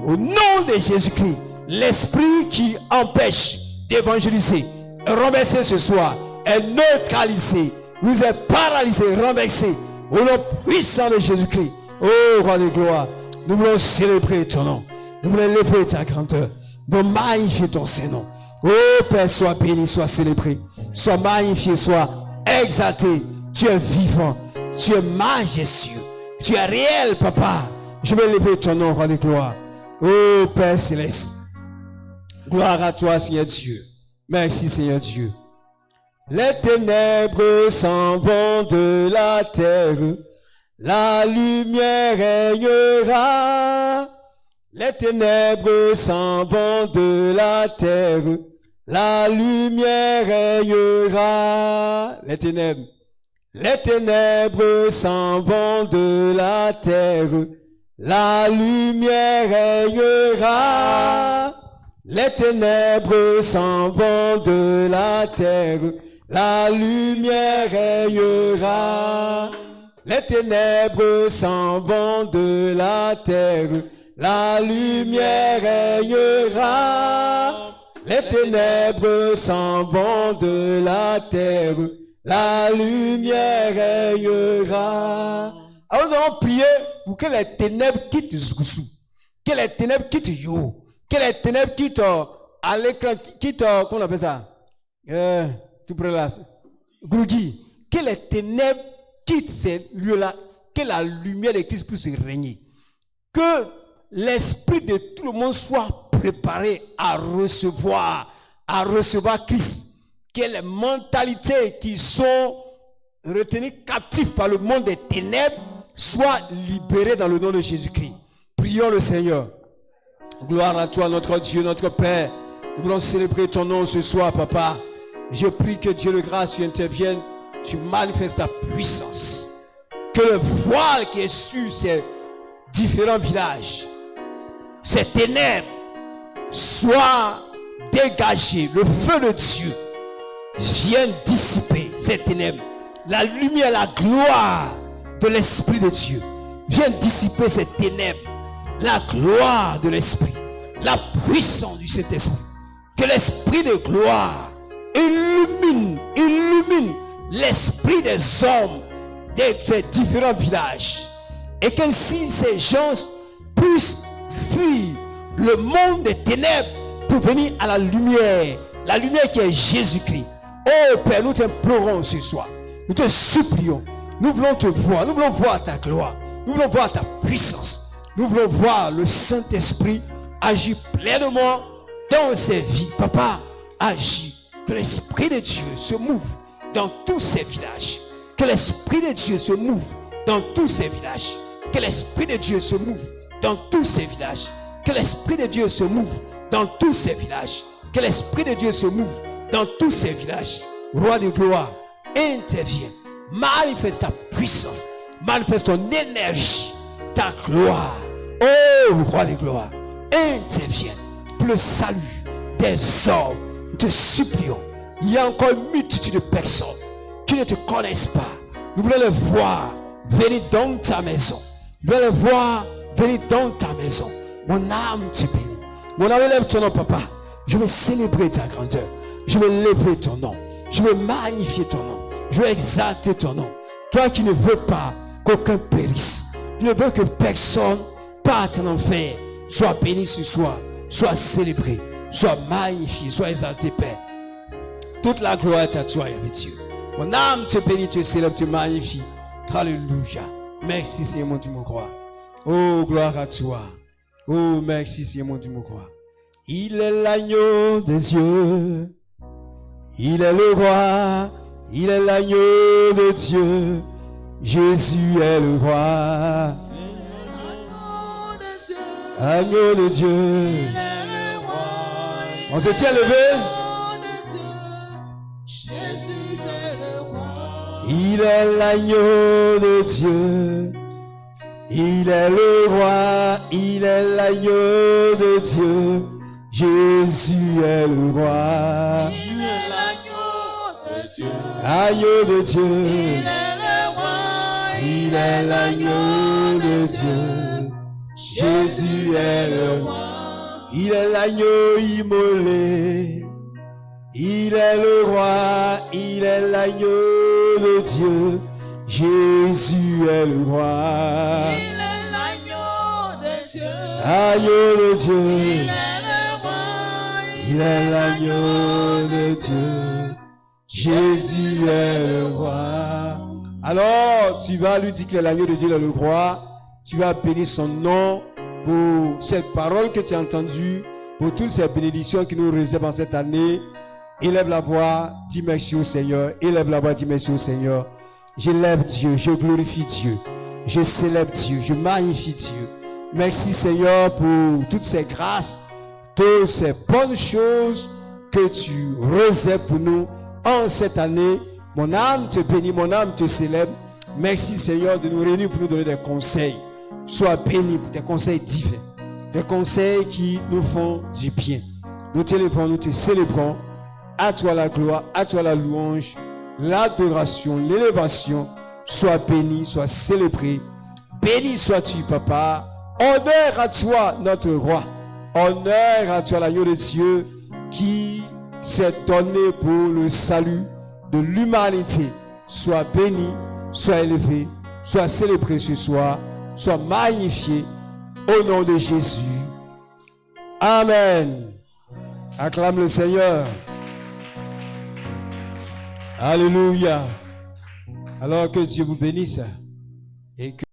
Au nom de Jésus-Christ. L'esprit qui empêche d'évangéliser, renversé ce soir, est neutralisé. Vous êtes paralysé, renversé. Au nom puissant de Jésus-Christ. Oh, roi de gloire. Nous voulons célébrer ton nom. Nous Nous voulons élever ta grandeur. Nous voulons magnifier ton Saint-Nom. Oh Père, sois béni, sois célébré. Sois magnifié, sois exalté. Tu es vivant. Tu es majestueux. Tu es réel, Papa. Je vais élever ton nom, roi de gloire. Oh Père céleste. Gloire à toi, Seigneur Dieu. Merci, Seigneur Dieu. Les ténèbres s'en vont de la terre. La lumière régnera. Les ténèbres s'en vont de la terre. La lumière régnera. Les ténèbres s'en vont de la terre. La lumière régnera. Les ténèbres s'en vont de la terre. La lumière régnera. Les ténèbres s'en vont de la terre. La lumière régnera. Les ténèbres s'en vont de la terre. La lumière régnera. Alors nous allons prier pour que les ténèbres quittent Zoussou. Que les ténèbres quittent Yo. Que les ténèbres quittent à l'écran, quittent, comment on appelle ça? Tout près là. Groudi. Que les ténèbres quittent ces lieux-là. Que la lumière de Christ puisse régner. Que l'esprit de tout le monde soit préparé à recevoir Christ. Que les mentalités qui sont retenues captives par le monde des ténèbres soient libérées dans le nom de Jésus-Christ. Prions le Seigneur. Gloire à toi, notre Dieu, notre Père. Nous voulons célébrer ton nom ce soir, Papa. Je prie que Dieu de grâce tu intervienne, tu manifestes ta puissance. Que le voile qui est sur ces différents villages, ces ténèbres, soit dégagé. Le feu de Dieu vienne dissiper ces ténèbres. La lumière, la gloire de l'Esprit de Dieu vient dissiper ces ténèbres. La gloire de l'Esprit, la puissance du Saint-Esprit. Que l'Esprit de gloire illumine l'esprit des hommes de ces différents villages. Et qu'ainsi ces gens puissent fuir le monde des ténèbres pour venir à la lumière qui est Jésus-Christ. Oh Père, nous t'implorons ce soir. Nous te supplions. Nous voulons te voir. Nous voulons voir ta gloire. Nous voulons voir ta puissance. Nous voulons voir le Saint-Esprit agir pleinement dans ces vies. Papa, agis. Que l'Esprit de Dieu se mouve dans tous ces villages. Que l'Esprit de Dieu se mouve dans tous ces villages. Que l'Esprit de Dieu se mouve dans tous ces villages. Que l'Esprit de Dieu se mouve dans tous ces villages. Que l'Esprit de Dieu se mouve dans tous ces villages. Roi de gloire, interviens. Manifeste ta puissance. Manifeste ton énergie. Ta gloire. Oh, roi de gloire, interviens pour le salut des hommes. Nous te supplions. Il y a encore une multitude de personnes qui ne te connaissent pas. Nous voulons les voir venir dans ta maison. Nous voulons les voir venir dans ta maison. Mon âme te bénit. Mon âme élève ton nom, Papa. Je vais célébrer ta grandeur. Je vais lever ton nom. Je vais magnifier ton nom. Je vais exalter ton nom. Toi qui ne veux pas qu'aucun périsse. Tu ne veux que personne parte en enfer. Sois béni ce soir. Sois célébré. Sois magnifié. Sois exalté, Père. Toute la gloire est à toi, Dieu. Mon âme te bénit, te célèbre, te magnifie. Alléluia. Merci, Seigneur, mon Dieu, mon roi. Oh, gloire à toi. Oh, merci, Seigneur, mon Dieu, mon roi. Il est l'agneau de Dieu. Il est le roi. Il est l'agneau de Dieu. Jésus est le roi. Agneau de Dieu. Il est le roi. On se tient levé. Jésus est le roi. Il est l'agneau de Dieu. Il est le roi. Il est l'agneau de Dieu. Jésus est le roi. Il est l'agneau de Dieu. Agneau de Dieu. Il est le roi. Il est l'agneau de Dieu. Jésus est le roi. Il est l'agneau immolé. Il est le roi. Il est l'agneau de Dieu. Jésus est le roi. Il est l'agneau de Dieu. Agneau de Dieu. Il est le roi. Il est l'agneau de Dieu. Jésus est le roi. Alors, tu vas lui dire que l'agneau de Dieu est le roi. Tu vas bénir son nom pour cette parole que tu as entendue, pour toutes ces bénédictions qui nous réservent en cette année. Élève la voix, dis merci au Seigneur. Élève la voix, dis merci au Seigneur. J'élève Dieu, je glorifie Dieu. Je célèbre Dieu, je magnifie Dieu. Merci Seigneur pour toutes ces grâces, toutes ces bonnes choses que tu réserves pour nous en cette année. Mon âme te bénit, mon âme te célèbre. Merci Seigneur de nous réunir pour nous donner des conseils. Sois béni pour tes conseils divins, des conseils qui nous font du bien. Nous t'élévons, nous te célébrons. À toi la gloire, à toi la louange, l'adoration, l'élévation. Sois béni, sois célébré. Béni sois-tu, Papa. Honneur à toi, notre roi. Honneur à toi, l'agneau de Dieu, qui s'est donné pour le salut de l'humanité. Sois béni, sois élevé, sois célébré ce soir, sois magnifié au nom de Jésus. Amen. Acclame le Seigneur. Alléluia. Alors que Dieu vous bénisse et que